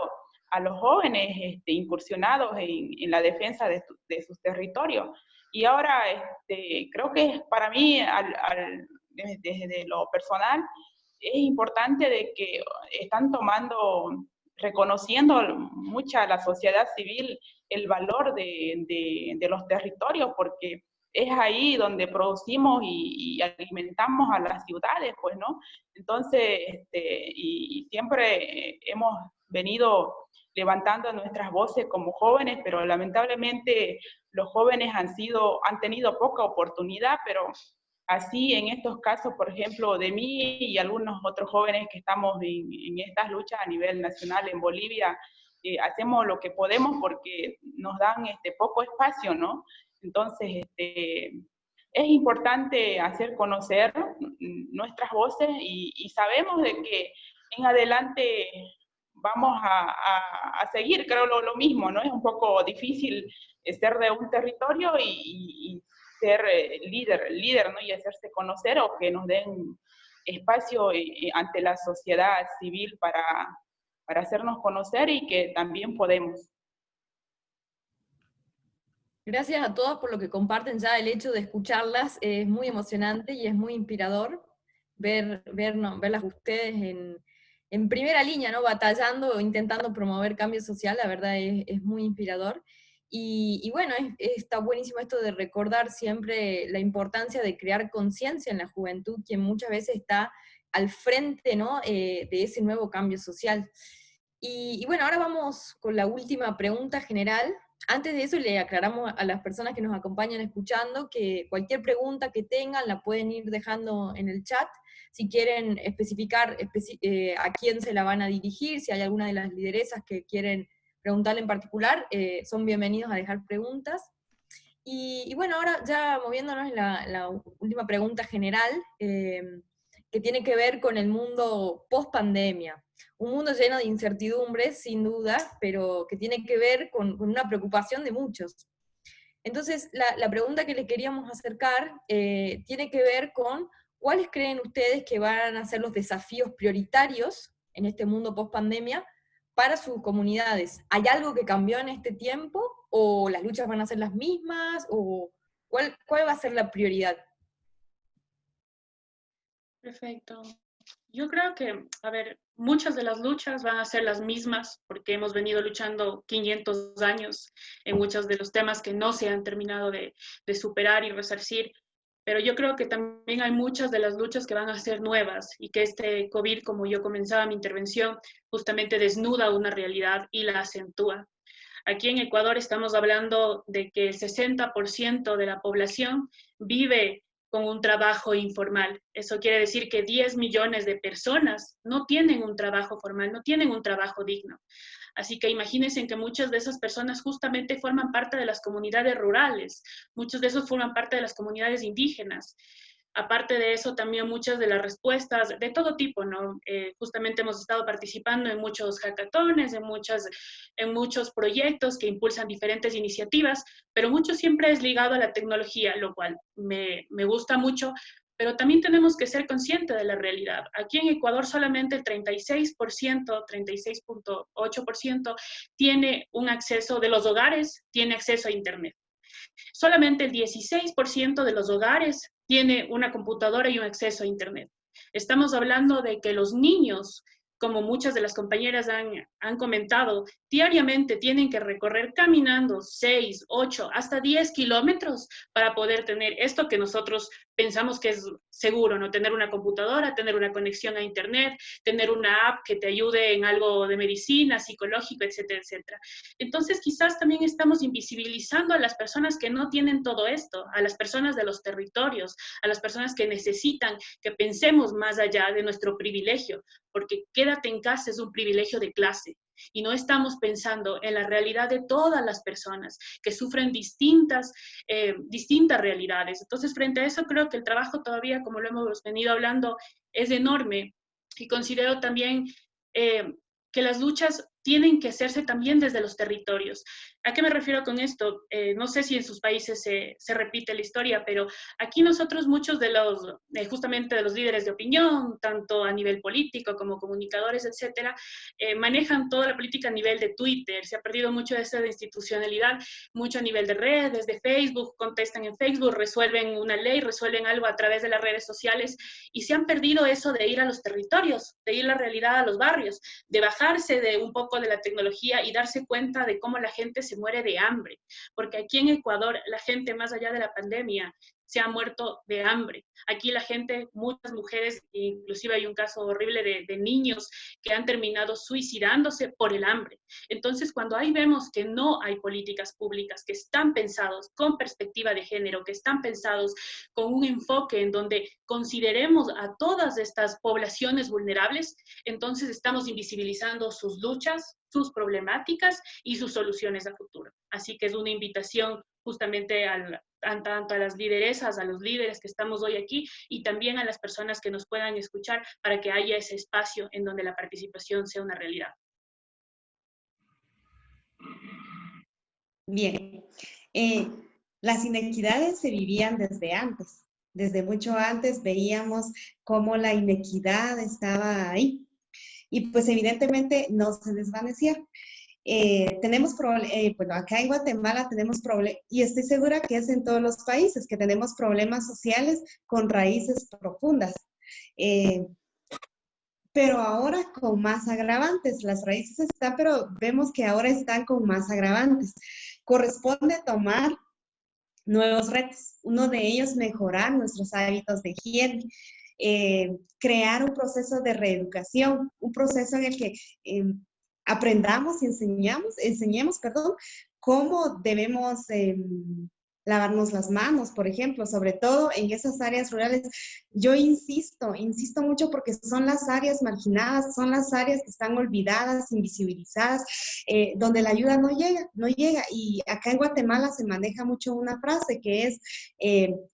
a los jóvenes incursionados en la defensa de sus territorios. Y ahora creo que para mí, desde lo personal, es importante de que están reconociendo mucha la sociedad civil el valor de los territorios, porque es ahí donde producimos y alimentamos a las ciudades, pues, ¿no? Entonces, y siempre hemos venido levantando nuestras voces como jóvenes, pero lamentablemente los jóvenes han tenido poca oportunidad, pero así en estos casos, por ejemplo, de mí y algunos otros jóvenes que estamos en estas luchas a nivel nacional en Bolivia, hacemos lo que podemos porque nos dan poco espacio, ¿no? Entonces, es importante hacer conocer nuestras voces y sabemos de que en adelante vamos a seguir, creo lo mismo, ¿no? Es un poco difícil ser de un territorio y ser líder, ¿no? Y hacerse conocer o que nos den espacio ante la sociedad civil para hacernos conocer y que también podemos. Gracias a todas por lo que comparten. Ya el hecho de escucharlas es muy emocionante y es muy inspirador verlas ustedes en primera línea, ¿no? Batallando o intentando promover cambio social. La verdad es muy inspirador. Y bueno, está buenísimo esto de recordar siempre la importancia de crear conciencia en la juventud, quien muchas veces está al frente, ¿no? De ese nuevo cambio social. Y bueno, ahora vamos con la última pregunta general. Antes de eso le aclaramos a las personas que nos acompañan escuchando que cualquier pregunta que tengan la pueden ir dejando en el chat. Si quieren especificar a quién se la van a dirigir, si hay alguna de las lideresas que quieren preguntarle en particular, son bienvenidos a dejar preguntas. Y bueno, ahora ya moviéndonos en la última pregunta general, que tiene que ver con el mundo post-pandemia. Un mundo lleno de incertidumbres, sin duda, pero que tiene que ver con una preocupación de muchos. Entonces, la pregunta que le queríamos acercar tiene que ver con cuáles creen ustedes que van a ser los desafíos prioritarios en este mundo post-pandemia para sus comunidades. ¿Hay algo que cambió en este tiempo? ¿O las luchas van a ser las mismas? ¿O cuál va a ser la prioridad? Perfecto. Yo creo que, a ver, muchas de las luchas van a ser las mismas porque hemos venido luchando 500 años en muchos de los temas que no se han terminado de superar y resarcir. Pero yo creo que también hay muchas de las luchas que van a ser nuevas y que este COVID, como yo comenzaba mi intervención, justamente desnuda una realidad y la acentúa. Aquí en Ecuador estamos hablando de que el 60% de la población vive con un trabajo informal. Eso quiere decir que 10 millones de personas no tienen un trabajo formal, no tienen un trabajo digno. Así que imagínense que muchas de esas personas justamente forman parte de las comunidades rurales, muchos de esos forman parte de las comunidades indígenas. Aparte de eso, también muchas de las respuestas de todo tipo, ¿no? Justamente hemos estado participando en muchos hackatones, en muchos proyectos que impulsan diferentes iniciativas, pero mucho siempre es ligado a la tecnología, lo cual me gusta mucho, pero también tenemos que ser conscientes de la realidad. Aquí en Ecuador solamente el 36.8% tiene un acceso de los hogares, tiene acceso a Internet. Solamente el 16% de los hogares tiene una computadora y un acceso a Internet. Estamos hablando de que los niños, como muchas de las compañeras han comentado, diariamente tienen que recorrer caminando 6, 8, hasta 10 kilómetros para poder tener esto que nosotros pensamos que es seguro, ¿no? Tener una computadora, tener una conexión a internet, tener una app que te ayude en algo de medicina, psicológico, etcétera, etcétera. Entonces quizás también estamos invisibilizando a las personas que no tienen todo esto, a las personas de los territorios, a las personas que necesitan que pensemos más allá de nuestro privilegio, porque quédate en casa es un privilegio de clase. Y no estamos pensando en la realidad de todas las personas que sufren distintas realidades. Entonces, frente a eso, creo que el trabajo todavía, como lo hemos venido hablando, es enorme. Y considero también que las luchas tienen que hacerse también desde los territorios. ¿A qué me refiero con esto? No sé si en sus países se repite la historia, pero aquí nosotros muchos de los, justamente de los líderes de opinión, tanto a nivel político como comunicadores, etcétera, manejan toda la política a nivel de Twitter. Se ha perdido mucho de esa institucionalidad, mucho a nivel de redes, de Facebook, contestan en Facebook, resuelven una ley, resuelven algo a través de las redes sociales, y se han perdido eso de ir a los territorios, de ir a la realidad a los barrios, de bajarse de un poco de la tecnología y darse cuenta de cómo la gente se muere de hambre, porque aquí en Ecuador la gente, más allá de la pandemia, se ha muerto de hambre. Aquí la gente, muchas mujeres, inclusive hay un caso horrible de niños que han terminado suicidándose por el hambre. Entonces, cuando ahí vemos que no hay políticas públicas que están pensados con perspectiva de género, que están pensados con un enfoque en donde consideremos a todas estas poblaciones vulnerables, entonces estamos invisibilizando sus luchas, sus problemáticas y sus soluciones a futuro. Así que es una invitación justamente tanto a las lideresas, a los líderes que estamos hoy aquí, y también a las personas que nos puedan escuchar, para que haya ese espacio en donde la participación sea una realidad. Bien, las inequidades se vivían desde antes. Desde mucho antes veíamos cómo la inequidad estaba ahí. Y pues evidentemente no se desvanecía. Bueno, acá en Guatemala tenemos problemas, y estoy segura que es en todos los países, que tenemos problemas sociales con raíces profundas. Pero ahora con más agravantes. Las raíces están, pero vemos que ahora están con más agravantes. Corresponde tomar nuevos retos. Uno de ellos, mejorar nuestros hábitos de higiene. Crear un proceso de reeducación, un proceso en el que aprendamos y enseñemos, cómo debemos lavarnos las manos, por ejemplo, sobre todo en esas áreas rurales. Yo insisto mucho, porque son las áreas marginadas, son las áreas que están olvidadas, invisibilizadas, donde la ayuda no llega. Y acá en Guatemala se maneja mucho una frase que es,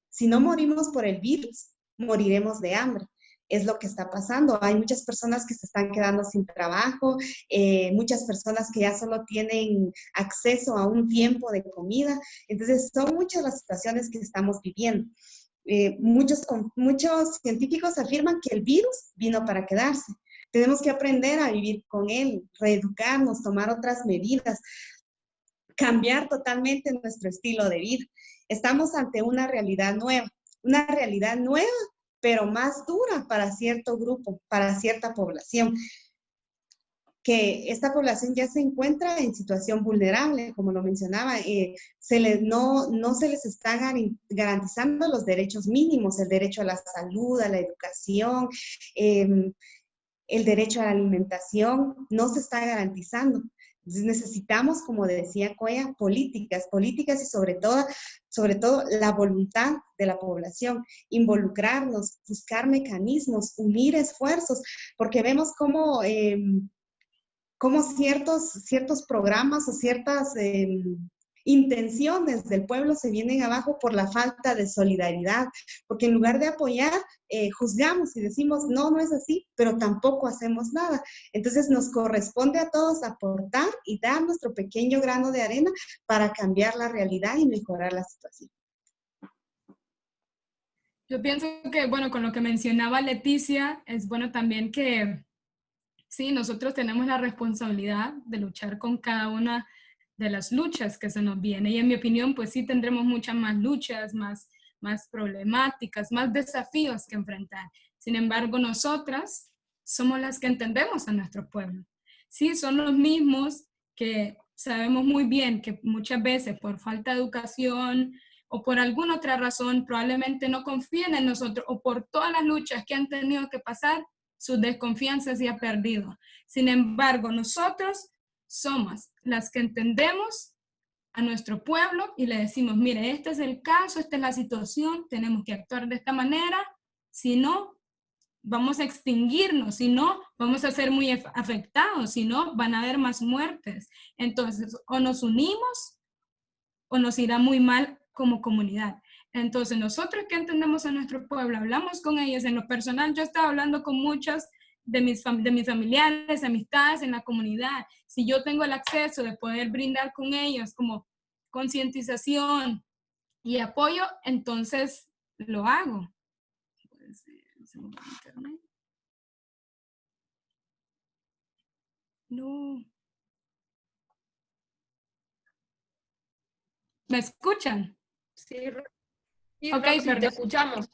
si no morimos por el virus, moriremos de hambre. Es lo que está pasando. Hay muchas personas que se están quedando sin trabajo, muchas personas que ya solo tienen acceso a un tiempo de comida. Entonces, son muchas las situaciones que estamos viviendo. Muchos científicos afirman que el virus vino para quedarse. Tenemos que aprender a vivir con él, reeducarnos, tomar otras medidas, cambiar totalmente nuestro estilo de vida. Estamos ante una realidad nueva, pero más dura para cierto grupo, para cierta población, que esta población ya se encuentra en situación vulnerable, como lo mencionaba, no se les están garantizando los derechos mínimos, el derecho a la salud, a la educación, el derecho a la alimentación, no se está garantizando. Entonces necesitamos, como decía Coya, políticas y sobre todo la voluntad de la población, involucrarnos, buscar mecanismos, unir esfuerzos, porque vemos cómo ciertos programas o ciertas intenciones del pueblo se vienen abajo por la falta de solidaridad, porque en lugar de apoyar, juzgamos y decimos, no es así, pero tampoco hacemos nada. Entonces nos corresponde a todos aportar y dar nuestro pequeño grano de arena para cambiar la realidad y mejorar la situación. Yo pienso que, bueno, con lo que mencionaba Leticia, es bueno también que sí, nosotros tenemos la responsabilidad de luchar con cada una de las luchas que se nos viene. Y en mi opinión, pues sí tendremos muchas más luchas, más problemáticas, más desafíos que enfrentar. Sin embargo, nosotras somos las que entendemos a nuestro pueblo. Sí, son los mismos que sabemos muy bien que muchas veces por falta de educación, o por alguna otra razón probablemente no confían en nosotros, o por todas las luchas que han tenido que pasar, su desconfianza se ha perdido. Sin embargo, nosotros somos las que entendemos a nuestro pueblo y le decimos, mire, este es el caso, esta es la situación, tenemos que actuar de esta manera, si no, vamos a extinguirnos, si no, vamos a ser muy afectados, si no, van a haber más muertes. Entonces, o nos unimos o nos irá muy mal como comunidad. Entonces, nosotros que entendemos a nuestro pueblo, hablamos con ellos. En lo personal, yo estaba hablando con muchas de mis familiares, amistades en la comunidad. Si yo tengo el acceso de poder brindar con ellos como concientización y apoyo, entonces lo hago. No. ¿Me escuchan? Sí, Ok, Roxy, perdón. te escuchamos.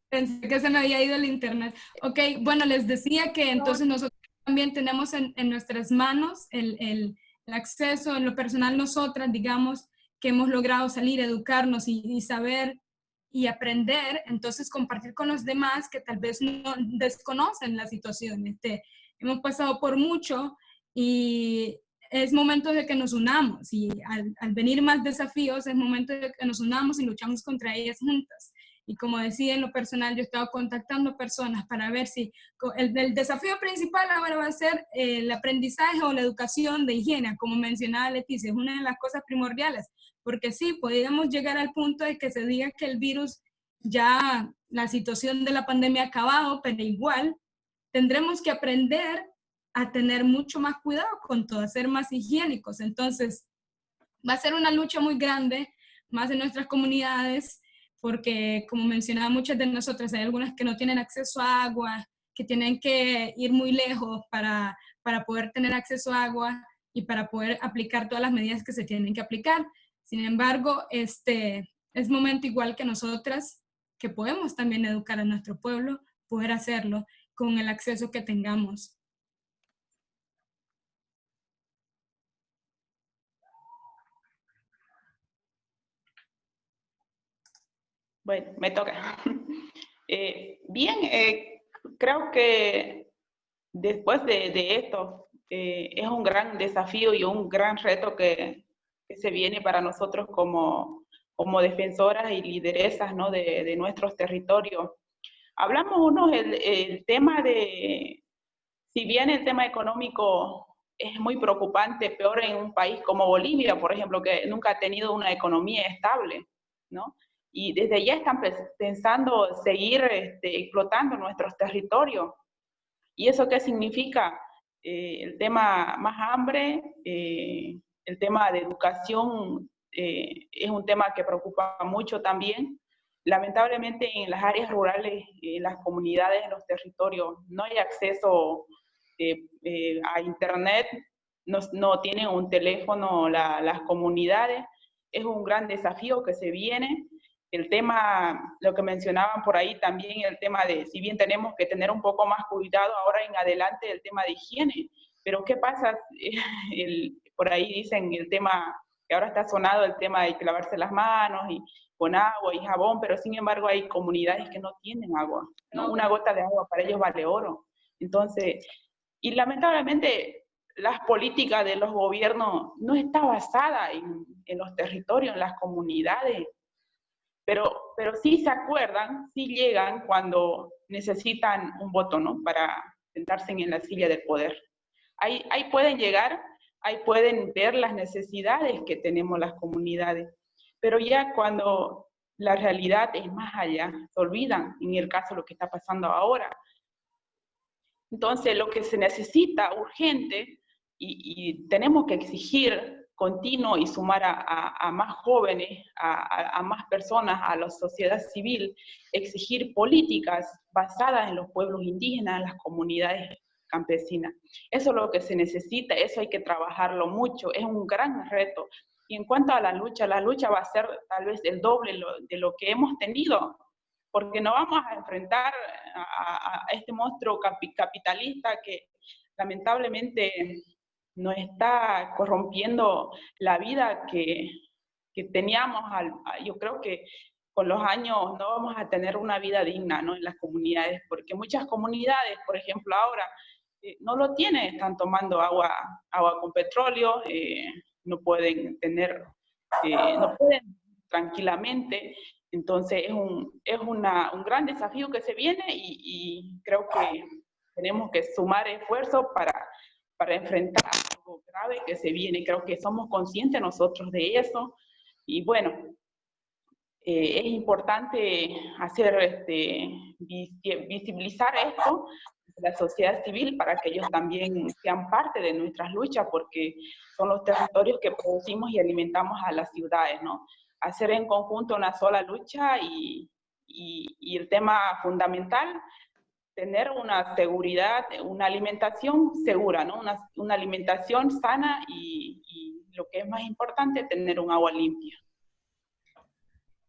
Pensé que se me había ido el internet. Ok, bueno, les decía que entonces nosotros también tenemos en nuestras manos el acceso, en lo personal nosotras, digamos, que hemos logrado salir, educarnos y saber y aprender, entonces compartir con los demás que tal vez no desconocen la situación. Hemos pasado por mucho y es momento de que nos unamos, y al venir más desafíos es momento de que nos unamos y luchamos contra ellas juntas. Y como decía, en lo personal, yo he estado contactando personas para ver si el desafío principal ahora va a ser el aprendizaje o la educación de higiene, como mencionaba Leticia, es una de las cosas primordiales, porque sí, podríamos llegar al punto de que se diga que el virus, ya la situación de la pandemia ha acabado, pero igual tendremos que aprender a tener mucho más cuidado con todo, a ser más higiénicos. Entonces, va a ser una lucha muy grande, más en nuestras comunidades, porque como mencionaba, muchas de nosotras, hay algunas que no tienen acceso a agua, que tienen que ir muy lejos para poder tener acceso a agua y para poder aplicar todas las medidas que se tienen que aplicar. Sin embargo, es momento igual que nosotras, que podemos también educar a nuestro pueblo, poder hacerlo con el acceso que tengamos. Bueno, me toca. Bien, creo que después de esto es un gran desafío y un gran reto que se viene para nosotros como defensoras y lideresas, ¿no?, de nuestros territorios. Hablamos el tema de, si bien el tema económico es muy preocupante, peor en un país como Bolivia, por ejemplo, que nunca ha tenido una economía estable, ¿no? Y desde ya están pensando seguir explotando nuestros territorios. ¿Y eso qué significa? El tema más hambre, el tema de educación es un tema que preocupa mucho también. Lamentablemente en las áreas rurales, en las comunidades, en los territorios, no hay acceso a internet, no tienen un teléfono las comunidades. Es un gran desafío que se viene. El tema, lo que mencionaban por ahí también, el tema de, si bien tenemos que tener un poco más cuidado ahora en adelante, el tema de higiene, pero ¿qué pasa? Por ahí dicen el tema, que ahora está sonado el tema de lavarse las manos y con agua y jabón, pero sin embargo hay comunidades que no tienen agua, ¿no? Una gota de agua para ellos vale oro. Entonces, y lamentablemente las políticas de los gobiernos no están basadas en los territorios, en las comunidades. Pero sí se acuerdan, sí llegan cuando necesitan un voto, ¿no?, para sentarse en la silla del poder. Ahí pueden llegar, ahí pueden ver las necesidades que tenemos las comunidades, pero ya cuando la realidad es más allá, se olvidan, en el caso de lo que está pasando ahora. Entonces, lo que se necesita urgente, y tenemos que exigir continuo y sumar a más jóvenes, a más personas, a la sociedad civil, exigir políticas basadas en los pueblos indígenas, en las comunidades campesinas. Eso es lo que se necesita, eso hay que trabajarlo mucho, es un gran reto. Y en cuanto a la lucha va a ser tal vez el doble de lo que hemos tenido, porque no vamos a enfrentar a este monstruo capitalista que lamentablemente nos está corrompiendo la vida que teníamos, yo creo que con los años no vamos a tener una vida digna, ¿no?, en las comunidades, porque muchas comunidades, por ejemplo, ahora no lo tienen, están tomando agua con petróleo, no pueden tener, no pueden tranquilamente. Entonces es un gran desafío que se viene y creo que tenemos que sumar esfuerzos para enfrentar algo grave que se viene. Creo que somos conscientes nosotros de eso y bueno, es importante hacer visibilizar esto de la sociedad civil para que ellos también sean parte de nuestras luchas, porque son los territorios que producimos y alimentamos a las ciudades, ¿no? Hacer en conjunto una sola lucha y el tema fundamental, tener una seguridad, una alimentación segura, ¿no? Una alimentación sana y lo que es más importante, tener un agua limpia.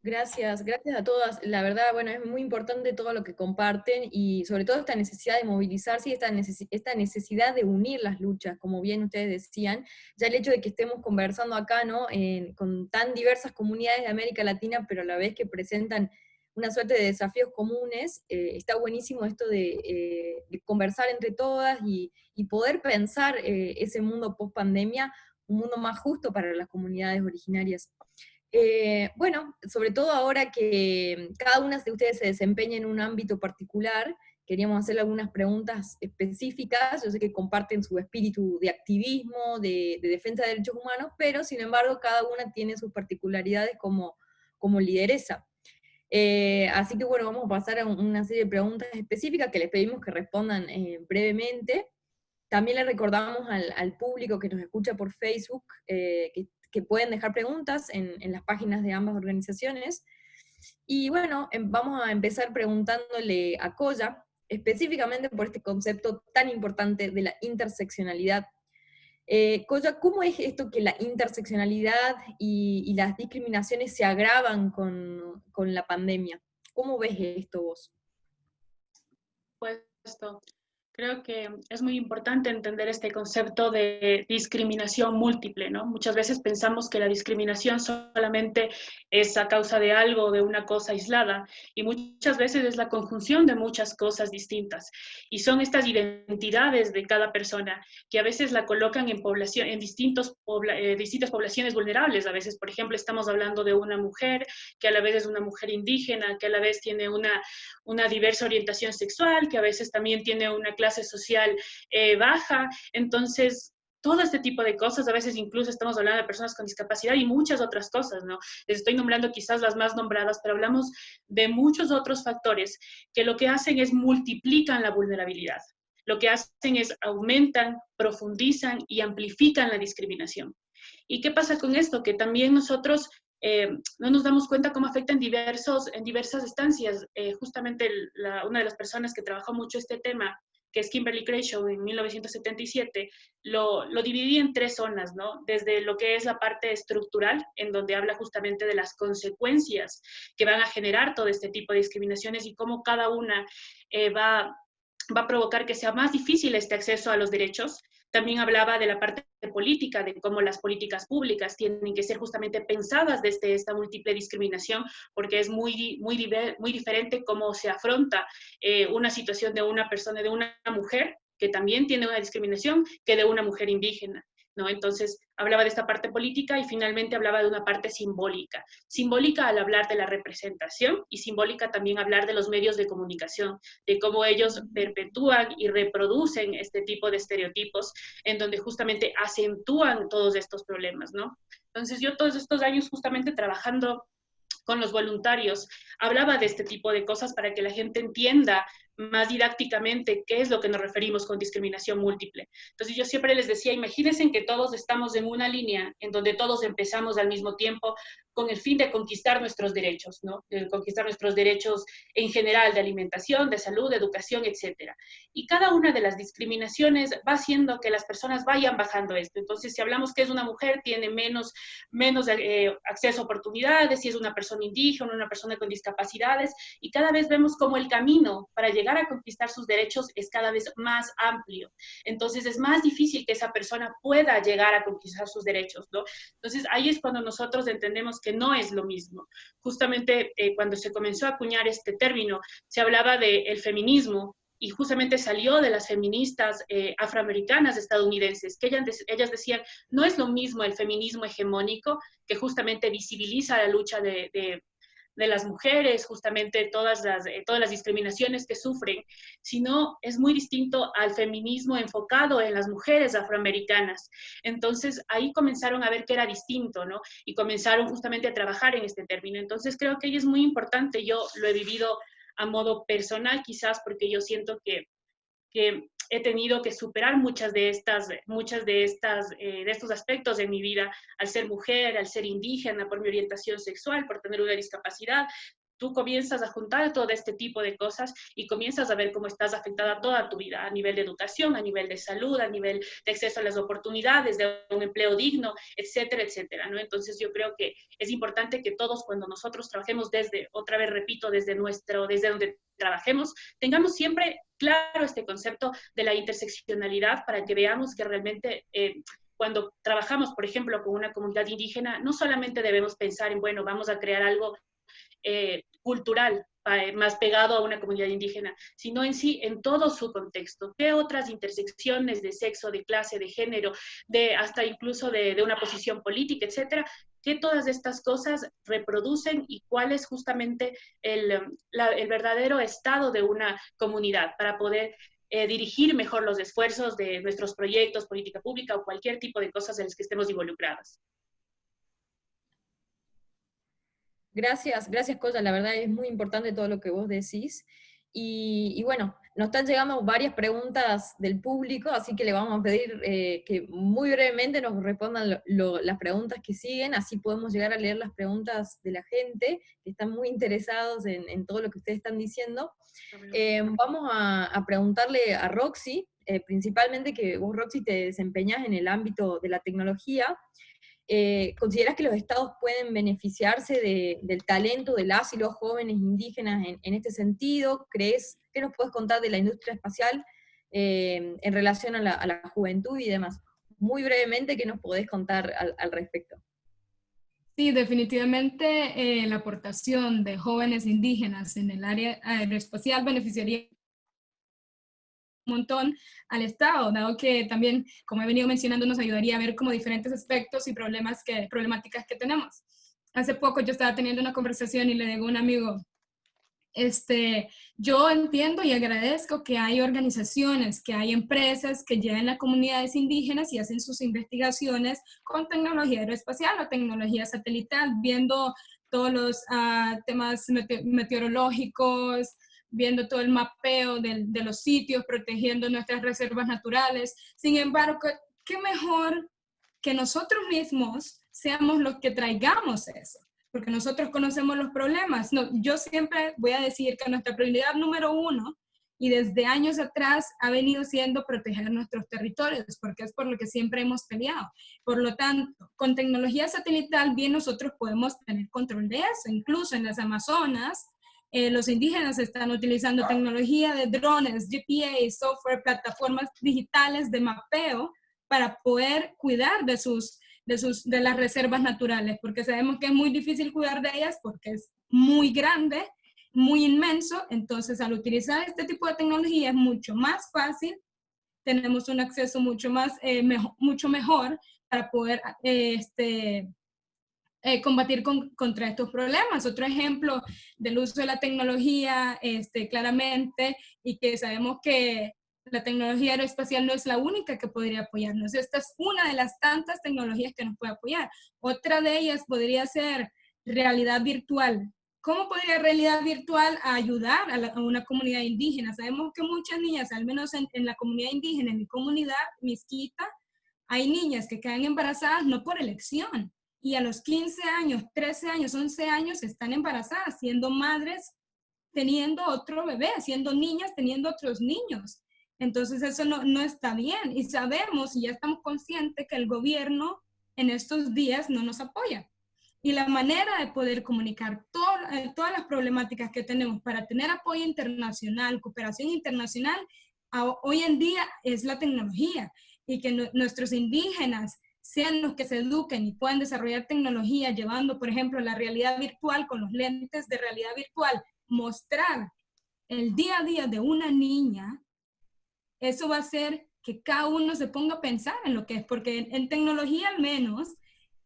Gracias a todas. La verdad, bueno, es muy importante todo lo que comparten y sobre todo esta necesidad de movilizarse y esta necesidad de unir las luchas, como bien ustedes decían. Ya el hecho de que estemos conversando acá, ¿no?, con tan diversas comunidades de América Latina, pero a la vez que presentan una suerte de desafíos comunes, está buenísimo esto de conversar entre todas y poder pensar ese mundo post-pandemia, un mundo más justo para las comunidades originarias. Bueno, sobre todo ahora que cada una de ustedes se desempeña en un ámbito particular, queríamos hacerle algunas preguntas específicas. Yo sé que comparten su espíritu de activismo, de defensa de derechos humanos, pero sin embargo cada una tiene sus particularidades como lideresa. Así que bueno, vamos a pasar a una serie de preguntas específicas que les pedimos que respondan brevemente. También le recordamos al público que nos escucha por Facebook que pueden dejar preguntas en las páginas de ambas organizaciones. Y bueno, vamos a empezar preguntándole a Colla, específicamente por este concepto tan importante de la interseccionalidad. Colla, ¿cómo es esto que la interseccionalidad y las discriminaciones se agravan con la pandemia? ¿Cómo ves esto vos? Pues creo que es muy importante entender este concepto de discriminación múltiple, ¿no? Muchas veces pensamos que la discriminación solamente es a causa de algo, de una cosa aislada, y muchas veces es la conjunción de muchas cosas distintas. Y son estas identidades de cada persona que a veces la colocan en distintas poblaciones vulnerables. A veces, por ejemplo, estamos hablando de una mujer que a la vez es una mujer indígena, que a la vez tiene una diversa orientación sexual, que a veces también tiene una clase social baja. Entonces, todo este tipo de cosas, a veces incluso estamos hablando de personas con discapacidad y muchas otras cosas, ¿no? Les estoy nombrando quizás las más nombradas, pero hablamos de muchos otros factores que lo que hacen es multiplican la vulnerabilidad. Lo que hacen es aumentan, profundizan y amplifican la discriminación. ¿Y qué pasa con esto? Que también nosotros no nos damos cuenta cómo afecta en diversas estancias. Justamente una de las personas que trabajó mucho este tema, que es Kimberly Crenshaw, en 1977, lo dividí en 3 zonas, ¿no? Desde lo que es la parte estructural, en donde habla justamente de las consecuencias que van a generar todo este tipo de discriminaciones y cómo cada una va a provocar que sea más difícil este acceso a los derechos. También hablaba de la parte política, de cómo las políticas públicas tienen que ser justamente pensadas desde esta múltiple discriminación, porque es muy diferente cómo se afronta una situación de una persona, de una mujer, que también tiene una discriminación, que de una mujer indígena, ¿no? Entonces, hablaba de esta parte política y finalmente hablaba de una parte simbólica. Simbólica al hablar de la representación y simbólica también hablar de los medios de comunicación, de cómo ellos perpetúan y reproducen este tipo de estereotipos en donde justamente acentúan todos estos problemas, ¿no? Entonces, yo todos estos años justamente trabajando con los voluntarios, hablaba de este tipo de cosas para que la gente entienda más didácticamente qué es lo que nos referimos con discriminación múltiple. Entonces yo siempre les decía, imagínense que todos estamos en una línea en donde todos empezamos al mismo tiempo, con el fin de conquistar nuestros derechos, ¿no? De conquistar nuestros derechos en general de alimentación, de salud, de educación, etc. Y cada una de las discriminaciones va haciendo que las personas vayan bajando esto. Entonces, si hablamos que es una mujer, tiene menos acceso a oportunidades, si es una persona indígena, una persona con discapacidades, y cada vez vemos como el camino para llegar a conquistar sus derechos es cada vez más amplio. Entonces, es más difícil que esa persona pueda llegar a conquistar sus derechos, ¿no? Entonces, ahí es cuando nosotros entendemos que no es lo mismo. Justamente cuando se comenzó a acuñar este término, se hablaba del feminismo, y justamente salió de las feministas afroamericanas estadounidenses, que ellas decían, no es lo mismo el feminismo hegemónico, que justamente visibiliza la lucha de las mujeres, justamente todas las discriminaciones que sufren, sino es muy distinto al feminismo enfocado en las mujeres afroamericanas. Entonces ahí comenzaron a ver que era distinto, ¿no? Y comenzaron justamente a trabajar en este término. Entonces creo que ahí es muy importante, yo lo he vivido a modo personal quizás, porque yo siento que he tenido que superar muchas de estos aspectos de mi vida, al ser mujer, al ser indígena, por mi orientación sexual, por tener una discapacidad. Tú comienzas a juntar todo este tipo de cosas y comienzas a ver cómo estás afectada toda tu vida, a nivel de educación, a nivel de salud, a nivel de acceso a las oportunidades, de un empleo digno, etcétera, etcétera, ¿no? Entonces yo creo que es importante que todos, cuando nosotros trabajemos otra vez repito, desde donde trabajemos, tengamos siempre claro este concepto de la interseccionalidad para que veamos que realmente cuando trabajamos, por ejemplo, con una comunidad indígena, no solamente debemos pensar en, bueno, vamos a crear algo cultural, más pegado a una comunidad indígena, sino en sí, en todo su contexto. ¿Qué otras intersecciones de sexo, de clase, de género, hasta incluso de una posición política, etcétera? ¿Qué todas estas cosas reproducen y cuál es justamente el verdadero estado de una comunidad para poder dirigir mejor los esfuerzos de nuestros proyectos, política pública o cualquier tipo de cosas en las que estemos involucradas? Gracias, gracias Coya, la verdad es muy importante todo lo que vos decís. Y bueno, nos están llegando varias preguntas del público, así que le vamos a pedir que muy brevemente nos respondan las preguntas que siguen, así podemos llegar a leer las preguntas de la gente, que están muy interesados en todo lo que ustedes están diciendo. Vamos a preguntarle a Roxy, principalmente que vos, Roxy, te desempeñás en el ámbito de la tecnología. ¿Consideras que los estados pueden beneficiarse del talento de las y los jóvenes indígenas en este sentido? ¿Crees? ¿Qué nos puedes contar de la industria espacial en relación a la juventud y demás? Muy brevemente, ¿qué nos podés contar al respecto? Sí, definitivamente la aportación de jóvenes indígenas en el área aeroespacial beneficiaría un montón al Estado, dado que también, como he venido mencionando, nos ayudaría a ver como diferentes aspectos y problemáticas que tenemos. Hace poco yo estaba teniendo una conversación y le digo a un amigo, yo entiendo y agradezco que hay organizaciones, que hay empresas que llegan a comunidades indígenas y hacen sus investigaciones con tecnología aeroespacial o tecnología satelital, viendo todos los temas meteorológicos, viendo todo el mapeo de los sitios, protegiendo nuestras reservas naturales. Sin embargo, ¿qué mejor que nosotros mismos seamos los que traigamos eso? Porque nosotros conocemos los problemas. No, yo siempre voy a decir que nuestra prioridad número 1, y desde años atrás, ha venido siendo proteger nuestros territorios, porque es por lo que siempre hemos peleado. Por lo tanto, con tecnología satelital, bien nosotros podemos tener control de eso. Incluso en las Amazonas, los indígenas están utilizando tecnología de drones, GPS, software, plataformas digitales de mapeo para poder cuidar de las reservas naturales, porque sabemos que es muy difícil cuidar de ellas porque es muy grande, muy inmenso. Entonces, al utilizar este tipo de tecnología es mucho más fácil, tenemos un acceso mucho mejor para poder combatir contra estos problemas. Otro ejemplo del uso de la tecnología, claramente, y que sabemos que la tecnología aeroespacial no es la única que podría apoyarnos. Esta es una de las tantas tecnologías que nos puede apoyar. Otra de ellas podría ser realidad virtual. ¿Cómo podría realidad virtual ayudar a una comunidad indígena? Sabemos que muchas niñas, al menos en la comunidad indígena, en mi comunidad, Misquita, hay niñas que quedan embarazadas no por elección. y a los 15 años, 13 años, 11 años están embarazadas, siendo madres, teniendo otro bebé, siendo niñas, teniendo otros niños. Entonces eso no está bien y sabemos y ya estamos conscientes que el gobierno en estos días no nos apoya. Y la manera de poder comunicar todas las problemáticas que tenemos para tener apoyo internacional, cooperación internacional, hoy en día es la tecnología y que nuestros indígenas sean los que se eduquen y puedan desarrollar tecnología llevando, por ejemplo, la realidad virtual con los lentes de realidad virtual, mostrar el día a día de una niña, eso va a hacer que cada uno se ponga a pensar en lo que es, porque en tecnología al menos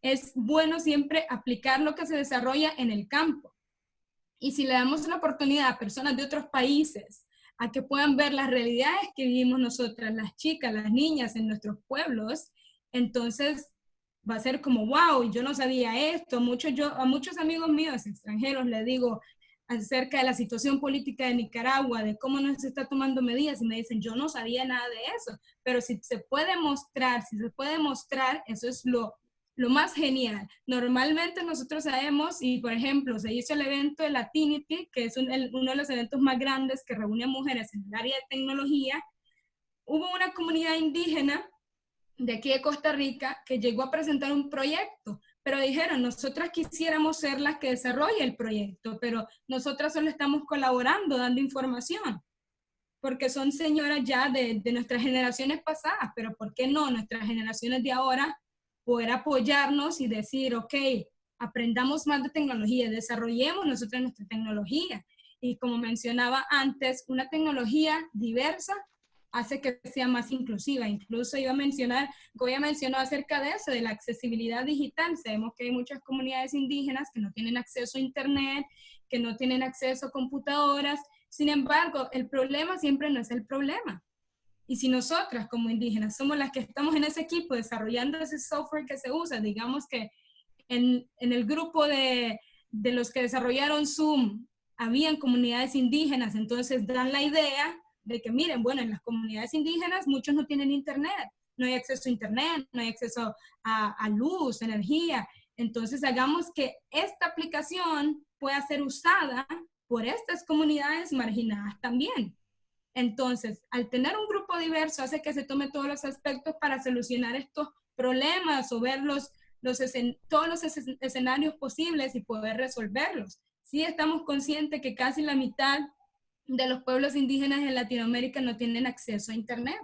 es bueno siempre aplicar lo que se desarrolla en el campo. Y si le damos la oportunidad a personas de otros países a que puedan ver las realidades que vivimos nosotras, las chicas, las niñas en nuestros pueblos, entonces va a ser como, wow, yo no sabía esto. A muchos amigos míos extranjeros les digo acerca de la situación política de Nicaragua, de cómo no se está tomando medidas, y me dicen, yo no sabía nada de eso. Pero si se puede mostrar, eso es lo más genial. Normalmente nosotros sabemos, y por ejemplo, se hizo el evento de Latinity, que es uno de los eventos más grandes que reúne a mujeres en el área de tecnología. Hubo una comunidad indígena de aquí de Costa Rica que llegó a presentar un proyecto, pero dijeron, nosotras quisiéramos ser las que desarrolle el proyecto, pero nosotras solo estamos colaborando, dando información, porque son señoras ya de nuestras generaciones pasadas, pero ¿por qué no nuestras generaciones de ahora poder apoyarnos y decir, ok, aprendamos más de tecnología, desarrollemos nosotros nuestra tecnología? Y como mencionaba antes, una tecnología diversa hace que sea más inclusiva. Incluso Goya mencionó acerca de eso, de la accesibilidad digital. Sabemos que hay muchas comunidades indígenas que no tienen acceso a internet, que no tienen acceso a computadoras. Sin embargo, el problema siempre no es el problema. Y si nosotras como indígenas somos las que estamos en ese equipo desarrollando ese software que se usa, digamos que en el grupo de los que desarrollaron Zoom, habían comunidades indígenas, entonces dan la idea de que miren, bueno, en las comunidades indígenas muchos no tienen internet, no hay acceso a internet, no hay acceso a luz, energía. Entonces hagamos que esta aplicación pueda ser usada por estas comunidades marginadas también. Entonces, al tener un grupo diverso hace que se tome todos los aspectos para solucionar estos problemas o ver todos los escenarios posibles y poder resolverlos. Sí estamos conscientes que casi la mitad de los pueblos indígenas en Latinoamérica no tienen acceso a internet.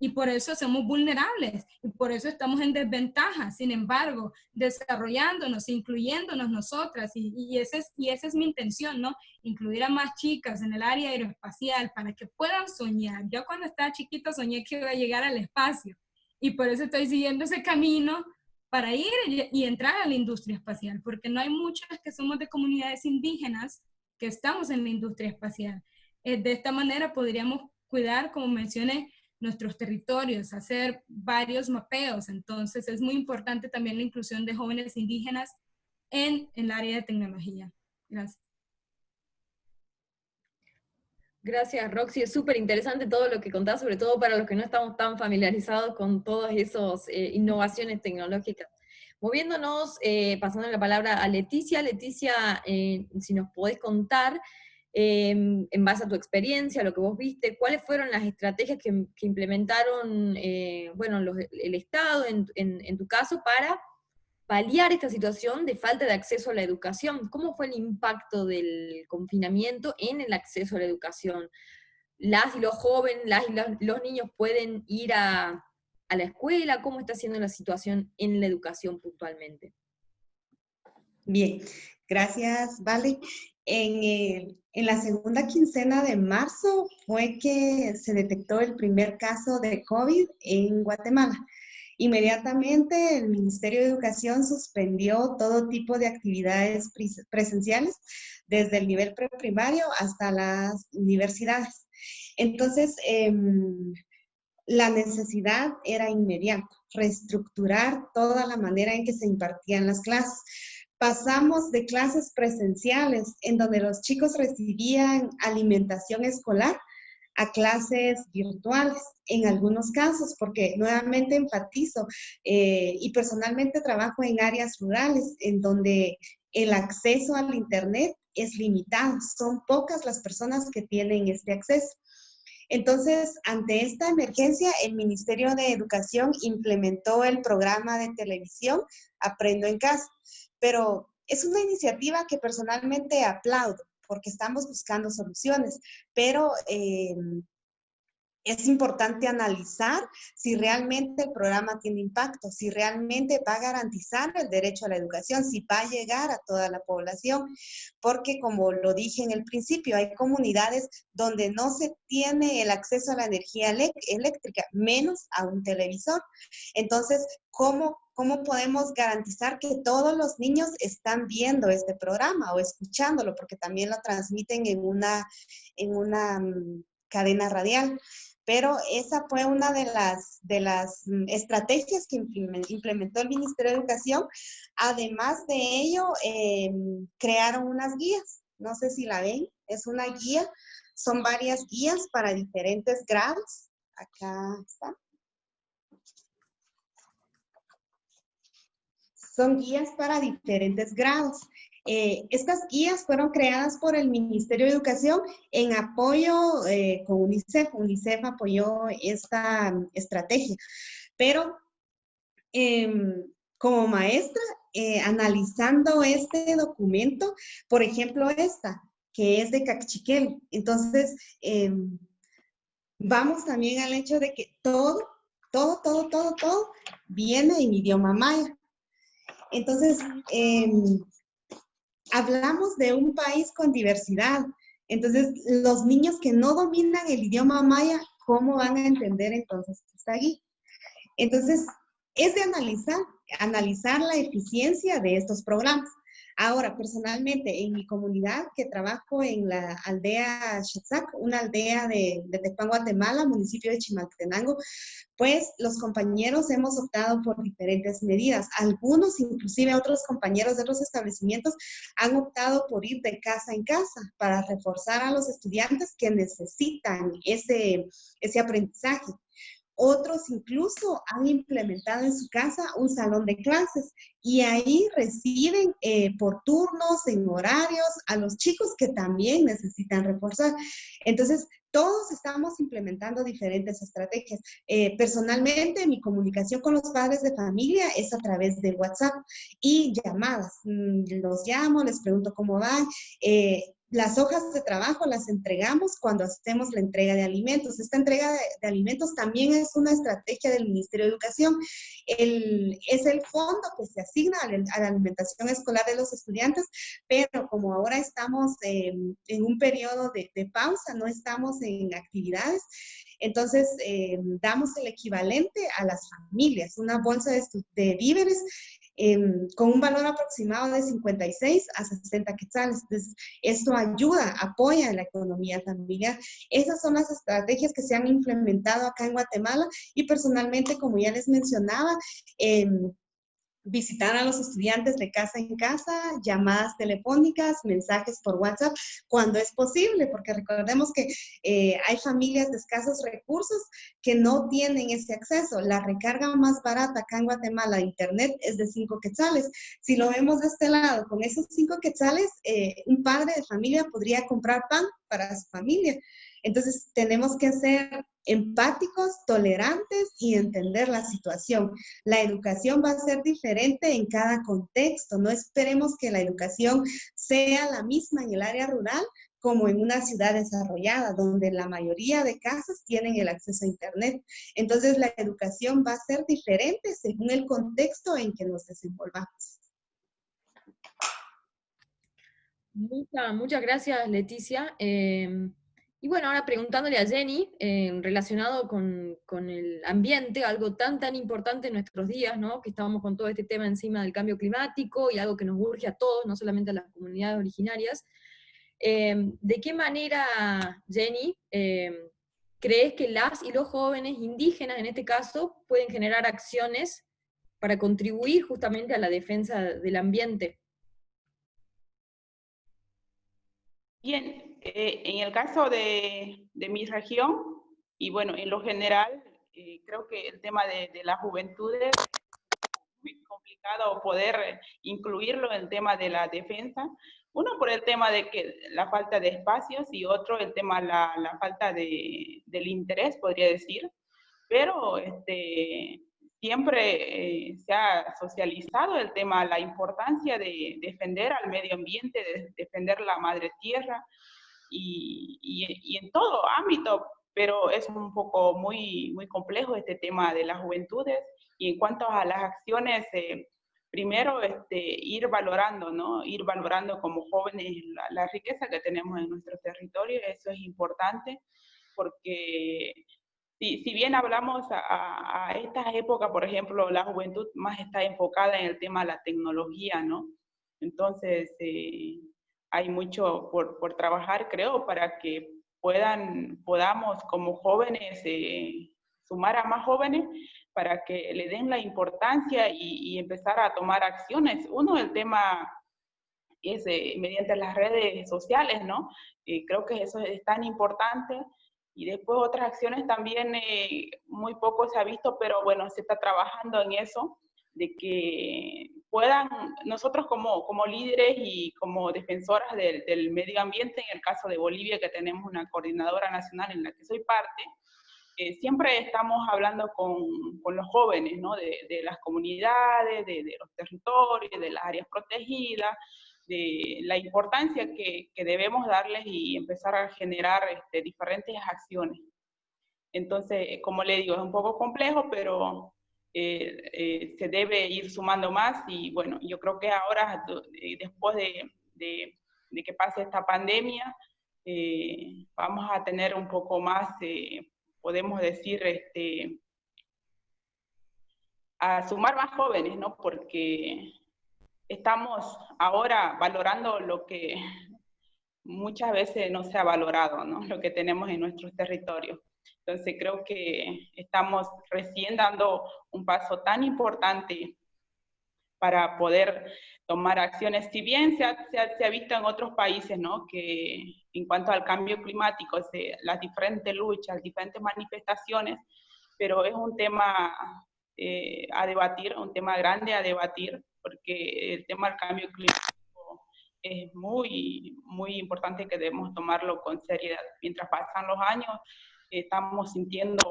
Y por eso somos vulnerables, y por eso estamos en desventaja. Sin embargo, desarrollándonos, incluyéndonos nosotras, y esa es mi intención, ¿no? Incluir a más chicas en el área aeroespacial para que puedan soñar. Yo cuando estaba chiquita soñé que iba a llegar al espacio, y por eso estoy siguiendo ese camino para ir y entrar a la industria espacial, porque no hay muchas que somos de comunidades indígenas que estamos en la industria espacial. De esta manera podríamos cuidar, como mencioné, nuestros territorios, hacer varios mapeos. Entonces es muy importante también la inclusión de jóvenes indígenas en el área de tecnología. Gracias. Gracias, Roxy. Es súper interesante todo lo que contás, sobre todo para los que no estamos tan familiarizados con todas esas innovaciones tecnológicas. Moviéndonos, pasando la palabra a Leticia. Leticia, si nos podés contar, en base a tu experiencia, lo que vos viste, ¿cuáles fueron las estrategias que implementaron el Estado, en tu caso, para paliar esta situación de falta de acceso a la educación? ¿Cómo fue el impacto del confinamiento en el acceso a la educación? ¿Las y los jóvenes, los niños pueden ir a la escuela? ¿Cómo está siendo la situación en la educación puntualmente? Bien, gracias, Vale. En la segunda quincena de marzo fue que se detectó el primer caso de COVID en Guatemala. Inmediatamente el Ministerio de Educación suspendió todo tipo de actividades presenciales, desde el nivel preprimario hasta las universidades. Entonces, la necesidad era inmediata, reestructurar toda la manera en que se impartían las clases. Pasamos de clases presenciales, en donde los chicos recibían alimentación escolar, a clases virtuales en algunos casos, porque nuevamente enfatizo, y personalmente trabajo en áreas rurales en donde el acceso al Internet es limitado, son pocas las personas que tienen este acceso. Entonces, ante esta emergencia, el Ministerio de Educación implementó el programa de televisión Aprendo en Casa, pero es una iniciativa que personalmente aplaudo porque estamos buscando soluciones, pero es importante analizar si realmente el programa tiene impacto, si realmente va a garantizar el derecho a la educación, si va a llegar a toda la población, porque como lo dije en el principio, hay comunidades donde no se tiene el acceso a la energía eléctrica, menos a un televisor. Entonces, ¿cómo podemos garantizar que todos los niños están viendo este programa o escuchándolo? Porque también lo transmiten en una cadena radial. Pero esa fue una de las estrategias que implementó el Ministerio de Educación. Además de ello, crearon unas guías. No sé si la ven, es una guía. Son varias guías para diferentes grados. Acá está. Son guías para diferentes grados. Estas guías fueron creadas por el Ministerio de Educación en apoyo con UNICEF. UNICEF apoyó esta estrategia. Pero como maestra, analizando este documento, por ejemplo esta, que es de Cachiquel. Entonces, vamos también al hecho de que todo viene en idioma maya. Entonces, hablamos de un país con diversidad. Entonces, los niños que no dominan el idioma maya, ¿cómo van a entender entonces qué está allí? Entonces, es de analizar la eficiencia de estos programas. Ahora, personalmente, en mi comunidad que trabajo en la aldea Xetzac, una aldea de Tecpan, Guatemala, municipio de Chimaltenango, pues los compañeros hemos optado por diferentes medidas. Algunos, inclusive otros compañeros de otros establecimientos, han optado por ir de casa en casa para reforzar a los estudiantes que necesitan ese aprendizaje. Otros incluso han implementado en su casa un salón de clases y ahí reciben por turnos, en horarios, a los chicos que también necesitan reforzar. Entonces, todos estamos implementando diferentes estrategias. Personalmente, mi comunicación con los padres de familia es a través de WhatsApp y llamadas. Los llamo, les pregunto cómo van. Las hojas de trabajo las entregamos cuando hacemos la entrega de alimentos. Esta entrega de alimentos también es una estrategia del Ministerio de Educación. Es el fondo que se asigna a la alimentación escolar de los estudiantes, pero como ahora estamos en un periodo de pausa, no estamos en actividades, entonces damos el equivalente a las familias, una bolsa de víveres con un valor aproximado de 56 a 60 quetzales. Entonces, esto ayuda, apoya la economía familiar. Esas son las estrategias que se han implementado acá en Guatemala y personalmente, como ya les mencionaba, visitar a los estudiantes de casa en casa, llamadas telefónicas, mensajes por WhatsApp, cuando es posible, porque recordemos que hay familias de escasos recursos que no tienen ese acceso. La recarga más barata acá en Guatemala de Internet es de 5 quetzales. Si lo vemos de este lado, con esos 5 quetzales, un padre de familia podría comprar pan para su familia. Entonces, tenemos que ser empáticos, tolerantes y entender la situación. La educación va a ser diferente en cada contexto. No esperemos que la educación sea la misma en el área rural como en una ciudad desarrollada, donde la mayoría de casas tienen el acceso a Internet. Entonces, la educación va a ser diferente según el contexto en que nos desenvolvamos. Muchas gracias, Leticia. Y bueno, ahora preguntándole a Jenny, relacionado con el ambiente, algo tan importante en nuestros días, ¿no? Que estábamos con todo este tema encima del cambio climático y algo que nos urge a todos, no solamente a las comunidades originarias. ¿De qué manera, Jenny, crees que las y los jóvenes indígenas, en este caso, pueden generar acciones para contribuir justamente a la defensa del ambiente? Bien, En el caso de mi región, y bueno, en lo general, creo que el tema de las juventudes es muy complicado poder incluirlo en el tema de la defensa. Uno por el tema de que la falta de espacios y otro el tema la falta del interés, podría decir. Pero siempre se ha socializado el tema, la importancia de defender al medio ambiente, de defender la madre tierra y en todo ámbito, pero es un poco muy complejo este tema de las juventudes. Y en cuanto a las acciones, primero ir valorando, ¿no? Ir valorando como jóvenes la riqueza que tenemos en nuestro territorio, eso es importante, porque si bien hablamos a estas épocas, por ejemplo, la juventud más está enfocada en el tema de la tecnología, ¿no? Entonces, hay mucho por trabajar, creo, para que podamos como jóvenes sumar a más jóvenes para que le den la importancia y empezar a tomar acciones. Uno, el tema es mediante las redes sociales, ¿no? Creo que eso es tan importante. Y después otras acciones también muy poco se ha visto, pero bueno, se está trabajando en eso, de que puedan, nosotros como líderes y como defensoras del medio ambiente, en el caso de Bolivia, que tenemos una coordinadora nacional en la que soy parte, siempre estamos hablando con los jóvenes, ¿no? De las comunidades, de los territorios, de las áreas protegidas, de la importancia que debemos darles y empezar a generar diferentes acciones. Entonces, como le digo, es un poco complejo, pero se debe ir sumando más y bueno, yo creo que ahora, después de que pase esta pandemia, vamos a tener un poco más, podemos decir, a sumar más jóvenes, ¿no? Porque estamos ahora valorando lo que muchas veces no se ha valorado, ¿no? Lo que tenemos en nuestros territorios. Entonces creo que estamos recién dando un paso tan importante para poder tomar acciones. Si bien se ha visto en otros países, ¿no? Que en cuanto al cambio climático, las diferentes luchas, diferentes manifestaciones, pero es un tema a debatir, un tema grande a debatir, porque el tema del cambio climático es muy importante que debemos tomarlo con seriedad. Mientras pasan los años, estamos sintiendo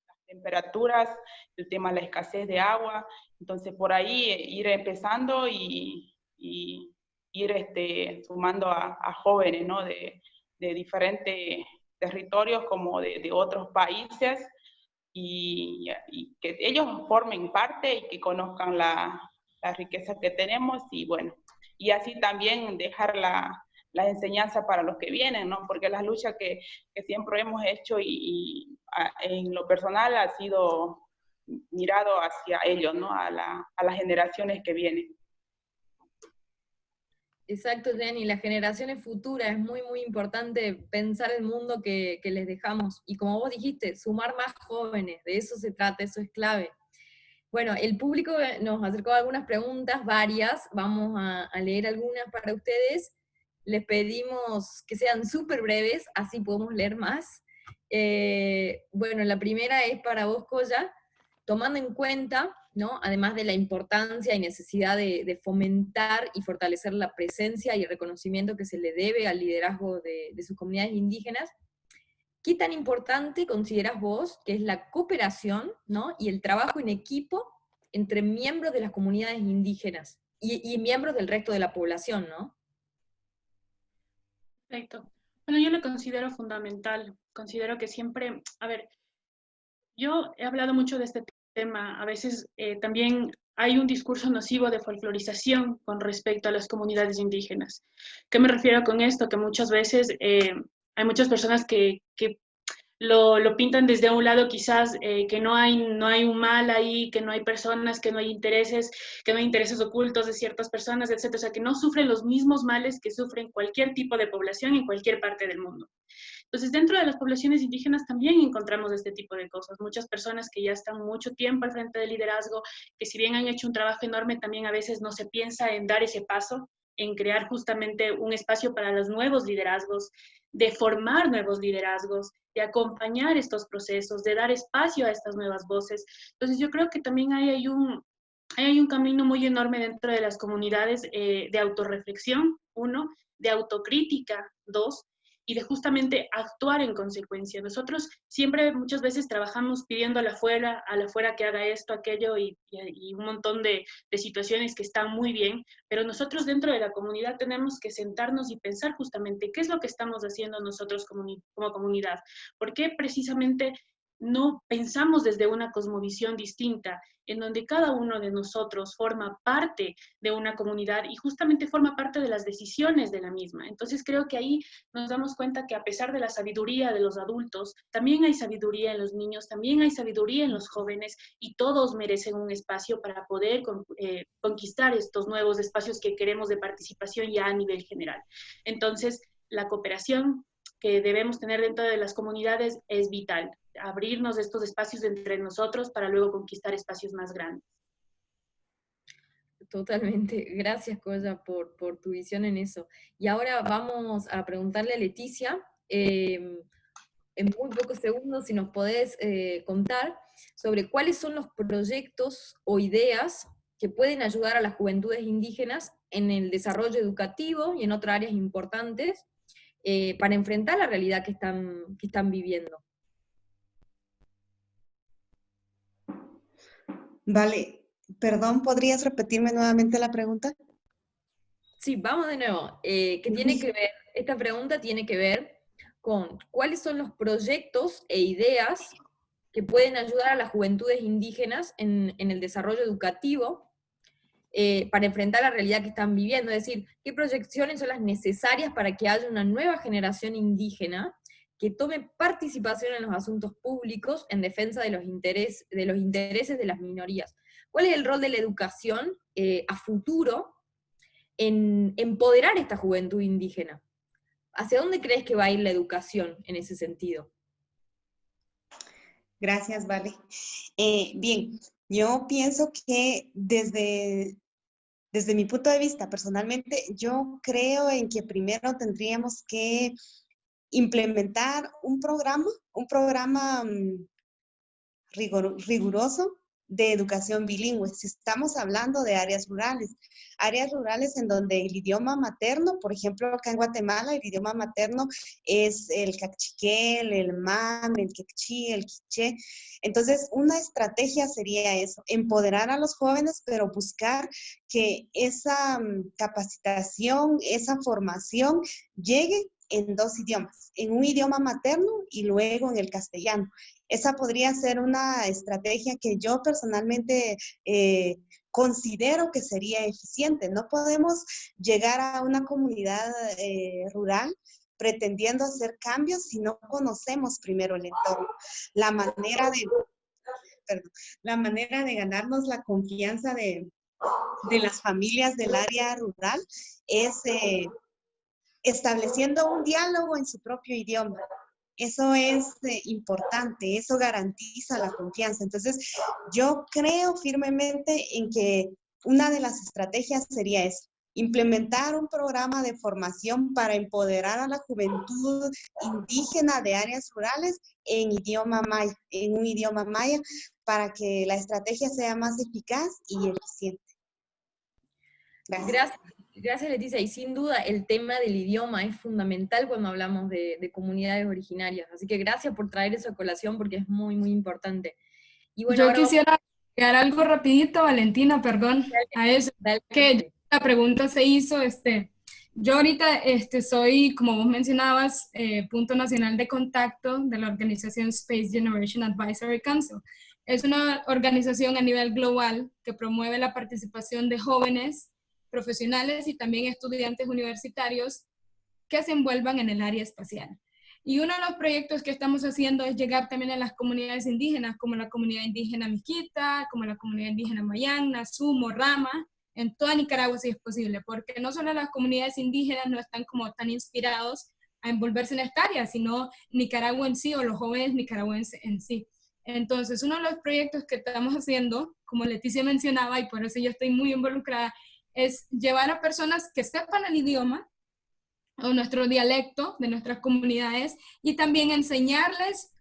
las temperaturas, el tema de la escasez de agua, entonces por ahí ir empezando y ir sumando a jóvenes, ¿no? de diferentes territorios como de otros países, y que ellos formen parte y que conozcan la riqueza que tenemos y bueno, y así también dejar la enseñanza para los que vienen, ¿no? Porque las luchas que siempre hemos hecho en lo personal ha sido mirado hacia ellos, ¿no? A las generaciones que vienen. Exacto, Jenny, las generaciones futuras, es muy importante pensar el mundo que les dejamos. Y como vos dijiste, sumar más jóvenes, de eso se trata, eso es clave. Bueno, el público nos acercó algunas preguntas, varias, vamos a leer algunas para ustedes. Les pedimos que sean súper breves, así podemos leer más. Bueno, la primera es para vos, Colla, tomando en cuenta, ¿no? Además de la importancia y necesidad de fomentar y fortalecer la presencia y el reconocimiento que se le debe al liderazgo de sus comunidades indígenas, ¿qué tan importante consideras vos que es la cooperación, ¿no? Y el trabajo en equipo entre miembros de las comunidades indígenas y miembros del resto de la población, ¿no? Perfecto. Bueno, yo lo considero fundamental. Considero que siempre, a ver, yo he hablado mucho de este tema. A veces también hay un discurso nocivo de folclorización con respecto a las comunidades indígenas. ¿Qué me refiero con esto? Que muchas veces hay muchas personas que lo pintan desde un lado quizás que no hay un mal ahí, que no hay personas, que no hay intereses ocultos de ciertas personas, etc. O sea, que no sufren los mismos males que sufren cualquier tipo de población en cualquier parte del mundo. Entonces, dentro de las poblaciones indígenas también encontramos este tipo de cosas. Muchas personas que ya están mucho tiempo al frente del liderazgo, que si bien han hecho un trabajo enorme, también a veces no se piensa en dar ese paso, en crear justamente un espacio para los nuevos liderazgos, de formar nuevos liderazgos, de acompañar estos procesos, de dar espacio a estas nuevas voces. Entonces yo creo que también hay un camino muy enorme dentro de las comunidades de autorreflexión, uno, de autocrítica, dos, y de justamente actuar en consecuencia. Nosotros siempre, muchas veces trabajamos pidiendo a la afuera que haga esto, aquello y un montón de situaciones que están muy bien, pero nosotros dentro de la comunidad tenemos que sentarnos y pensar justamente qué es lo que estamos haciendo nosotros como comunidad. ¿Por qué precisamente no pensamos desde una cosmovisión distinta, en donde cada uno de nosotros forma parte de una comunidad y justamente forma parte de las decisiones de la misma? Entonces creo que ahí nos damos cuenta que a pesar de la sabiduría de los adultos, también hay sabiduría en los niños, también hay sabiduría en los jóvenes, y todos merecen un espacio para poder conquistar estos nuevos espacios que queremos de participación ya a nivel general. Entonces, la cooperación que debemos tener dentro de las comunidades es vital, abrirnos estos espacios entre nosotros para luego conquistar espacios más grandes. Totalmente. Gracias, Coya, por tu visión en eso. Y ahora vamos a preguntarle a Leticia, en muy pocos segundos, si nos podés contar sobre cuáles son los proyectos o ideas que pueden ayudar a las juventudes indígenas en el desarrollo educativo y en otras áreas importantes para enfrentar la realidad que están viviendo. Vale, perdón, ¿podrías repetirme nuevamente la pregunta? Sí, vamos de nuevo. Tiene que ver, esta pregunta tiene que ver con cuáles son los proyectos e ideas que pueden ayudar a las juventudes indígenas en el desarrollo educativo para enfrentar la realidad que están viviendo. Es decir, qué proyecciones son las necesarias para que haya una nueva generación indígena que tome participación en los asuntos públicos en defensa de los intereses de las minorías. ¿Cuál es el rol de la educación a futuro en empoderar esta juventud indígena? ¿Hacia dónde crees que va a ir la educación en ese sentido? Gracias, Vale. Bien, yo pienso que desde mi punto de vista, personalmente, yo creo en que primero tendríamos que implementar un programa riguroso de educación bilingüe. Si estamos hablando de áreas rurales en donde el idioma materno, por ejemplo, acá en Guatemala, el idioma materno es el cachiquel, el mame, el quechí, el quiché. Entonces, una estrategia sería eso, empoderar a los jóvenes, pero buscar que esa capacitación, esa formación llegue en dos idiomas, en un idioma materno y luego en el castellano. Esa podría ser una estrategia que yo personalmente considero que sería eficiente. No podemos llegar a una comunidad rural pretendiendo hacer cambios si no conocemos primero el entorno. La manera de ganarnos la confianza de las familias del área rural es estableciendo un diálogo en su propio idioma. Eso es importante, eso garantiza la confianza. Entonces, yo creo firmemente en que una de las estrategias sería eso, implementar un programa de formación para empoderar a la juventud indígena de áreas rurales en un idioma maya, para que la estrategia sea más eficaz y eficiente. Gracias, Leticia. Y sin duda el tema del idioma es fundamental cuando hablamos de comunidades originarias. Así que gracias por traer eso a colación porque es muy, muy importante. Y bueno, yo quisiera agregar algo rapidito, Valentina, perdón, a eso. Que la pregunta se hizo, yo ahorita soy, como vos mencionabas, punto nacional de contacto de la organización Space Generation Advisory Council. Es una organización a nivel global que promueve la participación de jóvenes profesionales y también estudiantes universitarios que se envuelvan en el área espacial. Y uno de los proyectos que estamos haciendo es llegar también a las comunidades indígenas, como la comunidad indígena Miskita, como la comunidad indígena Mayangna, Sumo, Rama, en toda Nicaragua si es posible, porque no solo las comunidades indígenas no están como tan inspirados a envolverse en esta área, sino Nicaragua en sí o los jóvenes nicaragüenses en sí. Entonces, uno de los proyectos que estamos haciendo, como Leticia mencionaba, y por eso yo estoy muy involucrada, es llevar a personas que sepan el idioma o nuestro dialecto de nuestras comunidades y también enseñarles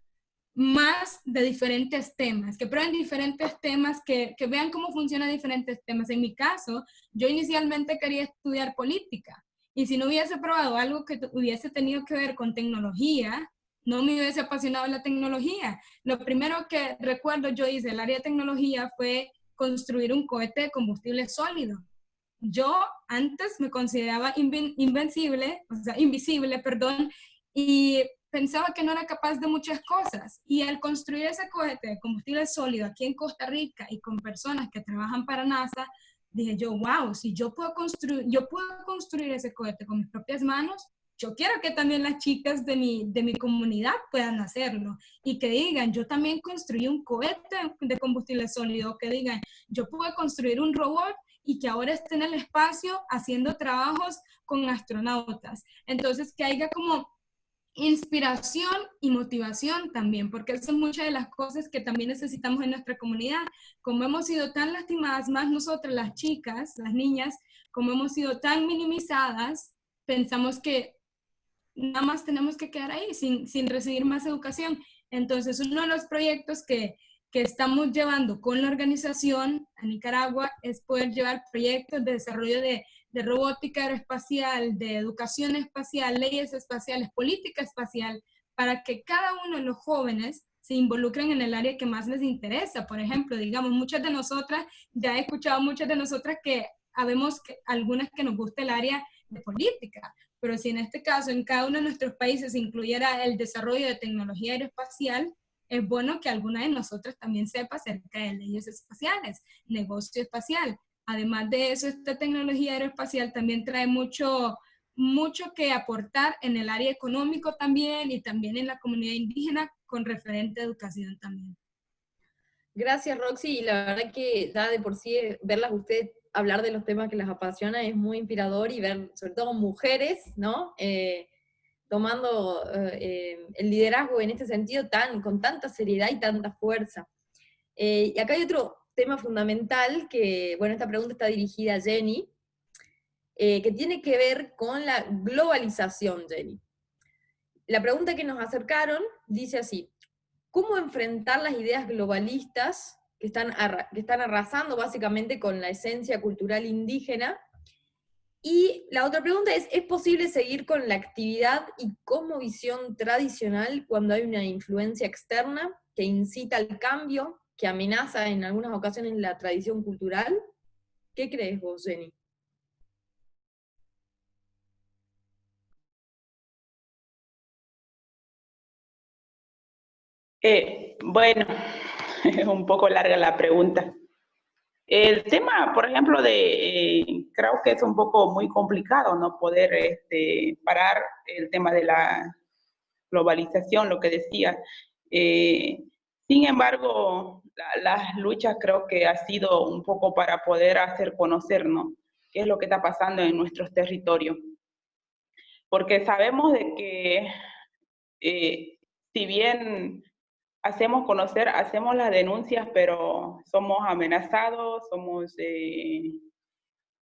más de diferentes temas, que prueben diferentes temas, que vean cómo funcionan diferentes temas. En mi caso, yo inicialmente quería estudiar política, y si no hubiese probado algo que hubiese tenido que ver con tecnología, no me hubiese apasionado la tecnología. Lo primero que recuerdo yo hice en el área de tecnología fue construir un cohete de combustible sólido. Yo antes me consideraba invisible, y pensaba que no era capaz de muchas cosas. Y al construir ese cohete de combustible sólido aquí en Costa Rica y con personas que trabajan para NASA, dije yo, wow, si yo puedo construir ese cohete con mis propias manos, yo quiero que también las chicas de mi comunidad puedan hacerlo. Y que digan, yo también construí un cohete de combustible sólido. Que digan, yo puedo construir un robot y que ahora esté en el espacio haciendo trabajos con astronautas. Entonces, que haya como inspiración y motivación también, porque son muchas de las cosas que también necesitamos en nuestra comunidad. Como hemos sido tan lastimadas, más nosotras las chicas, las niñas, como hemos sido tan minimizadas, pensamos que nada más tenemos que quedar ahí sin recibir más educación. Entonces, uno de los proyectos que estamos llevando con la organización a Nicaragua es poder llevar proyectos de desarrollo de robótica aeroespacial, de educación espacial, leyes espaciales, política espacial, para que cada uno de los jóvenes se involucren en el área que más les interesa. Por ejemplo, digamos, muchas de nosotras, ya he escuchado muchas de nosotras que habemos algunas que nos gusta el área de política, pero si en este caso en cada uno de nuestros países incluyera el desarrollo de tecnología aeroespacial, es bueno que alguna de nosotras también sepa acerca de leyes espaciales, negocio espacial. Además de eso, esta tecnología aeroespacial también trae mucho que aportar en el área económico también y también en la comunidad indígena con referente a educación también. Gracias, Roxy, y la verdad que ya de por sí verlas ustedes hablar de los temas que las apasiona es muy inspirador, y ver sobre todo mujeres, ¿no? Tomando el liderazgo en este sentido con tanta seriedad y tanta fuerza. Y acá hay otro tema fundamental que, bueno, esta pregunta está dirigida a Jenny, que tiene que ver con la globalización, Jenny. La pregunta que nos acercaron dice así: ¿cómo enfrentar las ideas globalistas que están arrasando básicamente con la esencia cultural indígena? Y la otra pregunta ¿es posible seguir con la actividad y cosmovisión tradicional cuando hay una influencia externa que incita al cambio, que amenaza en algunas ocasiones la tradición cultural? ¿Qué crees vos, Jenny? Bueno, es un poco larga la pregunta. El tema, por ejemplo, creo que es un poco muy complicado, ¿no? Poder parar el tema de la globalización, lo que decía. Sin embargo, las luchas creo que ha sido un poco para poder hacer conocernos qué es lo que está pasando en nuestros territorios. Porque sabemos de que si bien hacemos conocer, hacemos las denuncias, pero somos amenazados, somos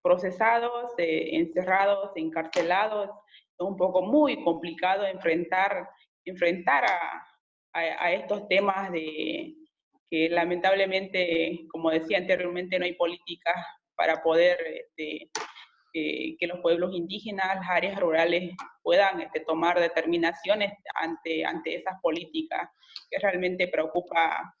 procesados, encerrados, encarcelados. Es un poco muy complicado enfrentar a estos temas de que lamentablemente, como decía anteriormente, no hay políticas para poder que los pueblos indígenas, las áreas rurales puedan tomar determinaciones ante esas políticas que realmente preocupa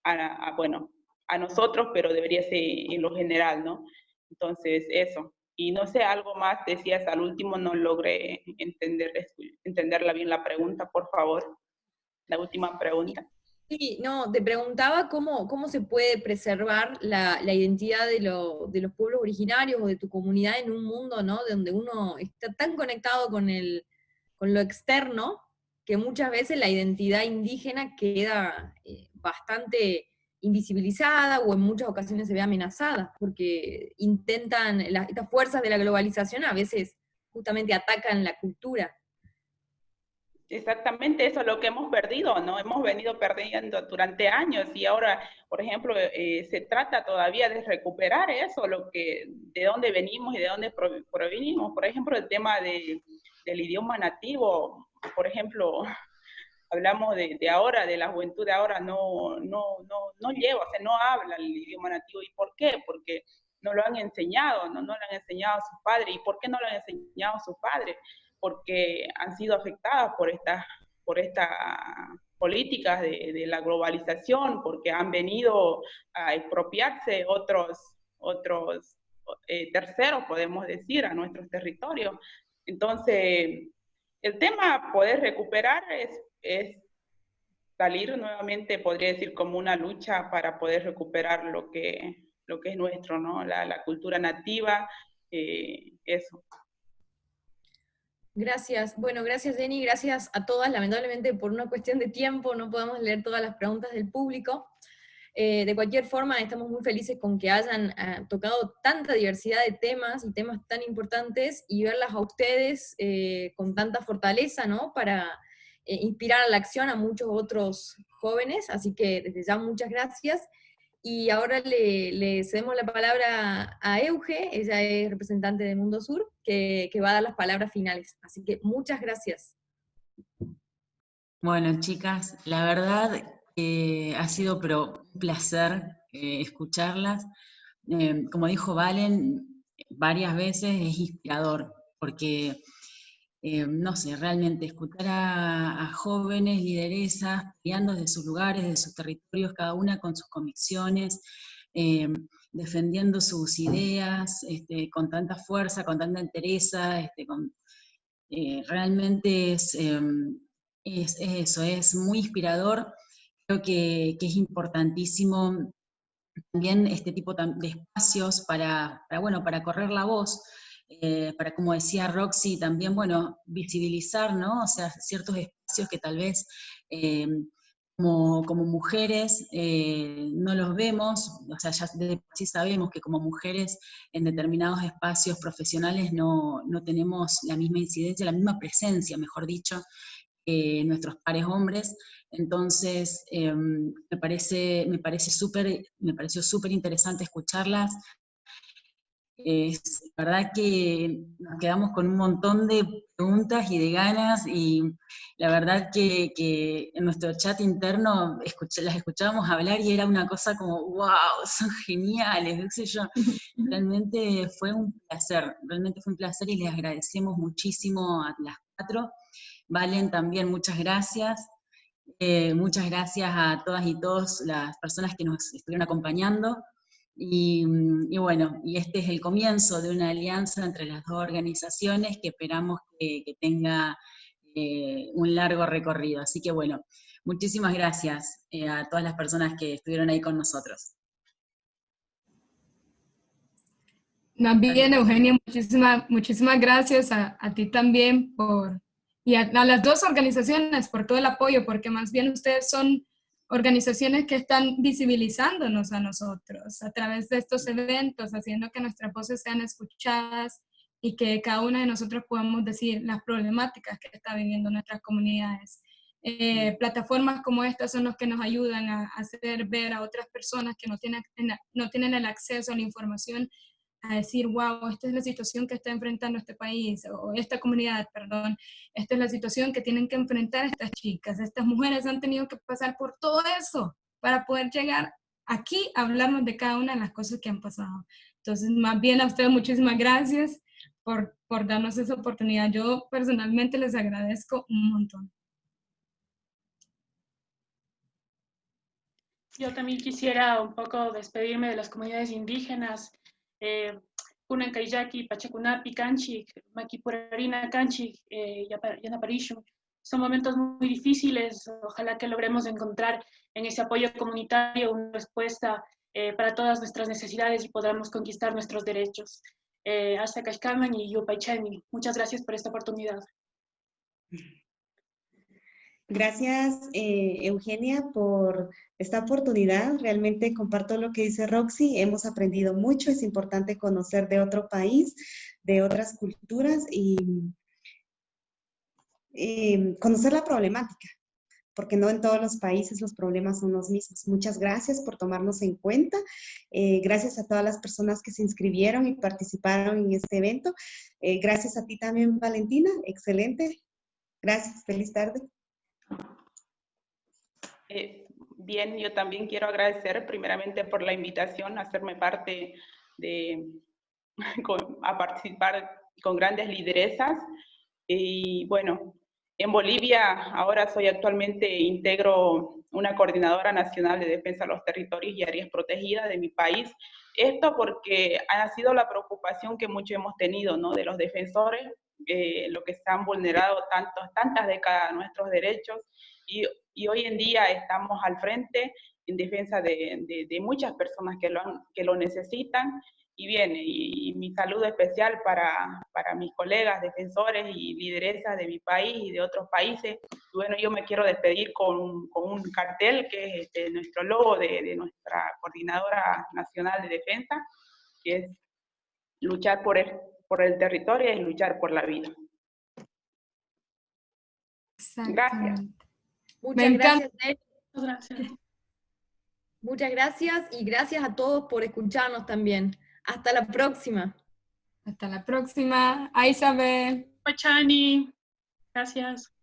a nosotros, pero debería ser en lo general, ¿no? Entonces, eso. Y no sé, algo más decías al último, no logré entenderla bien la pregunta, por favor. La última pregunta. Sí, no, te preguntaba cómo se puede preservar la identidad de los pueblos originarios o de tu comunidad en un mundo, ¿no?, donde uno está tan conectado con lo externo, que muchas veces la identidad indígena queda bastante invisibilizada, o en muchas ocasiones se ve amenazada, porque estas fuerzas de la globalización a veces justamente atacan la cultura. Exactamente eso es lo que hemos perdido, ¿no? Hemos venido perdiendo durante años y ahora, por ejemplo, se trata todavía de recuperar eso, de dónde venimos y de dónde provenimos. Por ejemplo, el tema del idioma nativo, por ejemplo, hablamos de ahora, de la juventud de ahora, no lleva, o sea, no habla el idioma nativo. ¿Y por qué? Porque no lo han enseñado, no lo han enseñado a sus padres. ¿Y por qué no lo han enseñado a sus padres? Porque han sido afectadas por estas políticas de la globalización, porque han venido a expropiarse otros terceros, podemos decir, a nuestros territorios. Entonces, el tema poder recuperar es salir nuevamente, podría decir, como una lucha para poder recuperar lo que es nuestro, ¿no? La cultura nativa, eso. Gracias. Bueno, gracias Jenny, gracias a todas. Lamentablemente por una cuestión de tiempo no podemos leer todas las preguntas del público. De cualquier forma, estamos muy felices con que hayan tocado tanta diversidad de temas y temas tan importantes y verlas a ustedes con tanta fortaleza, ¿no? Para inspirar a la acción a muchos otros jóvenes. Así que desde ya muchas gracias. Y ahora le cedemos la palabra a Euge, ella es representante de Mundo Sur, que va a dar las palabras finales. Así que muchas gracias. Bueno, chicas, la verdad ha sido pero un placer escucharlas. Como dijo Valen, varias veces es inspirador, porque, no sé, realmente escuchar a jóvenes lideresas peleando desde sus lugares, desde sus territorios, cada una con sus convicciones, defendiendo sus ideas, con tanta fuerza, con tanta entereza, realmente es eso, es muy inspirador. Creo que es importantísimo también este tipo de espacios para correr la voz, para, como decía Roxy, también, bueno, visibilizar, ¿no? O sea, ciertos espacios que tal vez como mujeres no los vemos, o sea, ya sí sabemos que como mujeres en determinados espacios profesionales no tenemos la misma incidencia, la misma presencia, mejor dicho, nuestros pares hombres. Entonces, me pareció súper interesante escucharlas. Es verdad que nos quedamos con un montón de preguntas y de ganas, y la verdad que en nuestro chat interno las escuchábamos hablar y era una cosa como, wow, son geniales, qué sé yo. Realmente fue un placer y les agradecemos muchísimo a las cuatro. Valen, también muchas gracias. Muchas gracias a todas y todos las personas que nos estuvieron acompañando. Y bueno, y este es el comienzo de una alianza entre las dos organizaciones que esperamos que tenga un largo recorrido. Así que bueno, muchísimas gracias a todas las personas que estuvieron ahí con nosotros. Bien, Eugenia, muchísimas gracias a ti también y a las dos organizaciones por todo el apoyo, porque más bien ustedes son organizaciones que están visibilizándonos a nosotros a través de estos eventos, haciendo que nuestras voces sean escuchadas y que cada una de nosotros podamos decir las problemáticas que están viviendo nuestras comunidades. Plataformas como estas son los que nos ayudan a hacer ver a otras personas que no tienen el acceso a la información, a decir, wow, esta es la situación que está enfrentando este país, o esta comunidad, perdón, esta es la situación que tienen que enfrentar estas chicas, estas mujeres han tenido que pasar por todo eso para poder llegar aquí a hablarnos de cada una de las cosas que han pasado. Entonces, más bien a ustedes muchísimas gracias por darnos esa oportunidad. Yo personalmente les agradezco un montón. Yo también quisiera un poco despedirme de las comunidades indígenas. Kunan Kayaki, Pachacunapi, Canchik, Maquipurarina, Canchik, Yanaparishu. Son momentos muy difíciles. Ojalá que logremos encontrar en ese apoyo comunitario una respuesta para todas nuestras necesidades y podamos conquistar nuestros derechos. Hasta Kashkaman y Yupaychani. Muchas gracias por esta oportunidad. Gracias, Eugenia, por esta oportunidad. Realmente comparto lo que dice Roxy. Hemos aprendido mucho. Es importante conocer de otro país, de otras culturas. Y conocer la problemática, porque no en todos los países los problemas son los mismos. Muchas gracias por tomarnos en cuenta. Gracias a todas las personas que se inscribieron y participaron en este evento. Gracias a ti también, Valentina. Excelente. Gracias. Feliz tarde. Bien, yo también quiero agradecer primeramente por la invitación a hacerme parte a participar con grandes lideresas. Y bueno, en Bolivia ahora integro una coordinadora nacional de defensa de los territorios y áreas protegidas de mi país. Esto porque ha sido la preocupación que muchos hemos tenido, ¿no? De los defensores, lo que se han vulnerado tantas décadas nuestros derechos, y hoy en día estamos al frente en defensa de muchas personas que lo necesitan. Y bien, y mi saludo especial para mis colegas defensores y lideresas de mi país y de otros países. Y bueno, yo me quiero despedir con un cartel que es nuestro logo de nuestra Coordinadora Nacional de Defensa, que es luchar por el territorio y luchar por la vida. Gracias. Muchas gracias. Gracias. Muchas gracias y gracias a todos por escucharnos también. Hasta la próxima. Hasta la próxima. Aisabe. Chani. Gracias.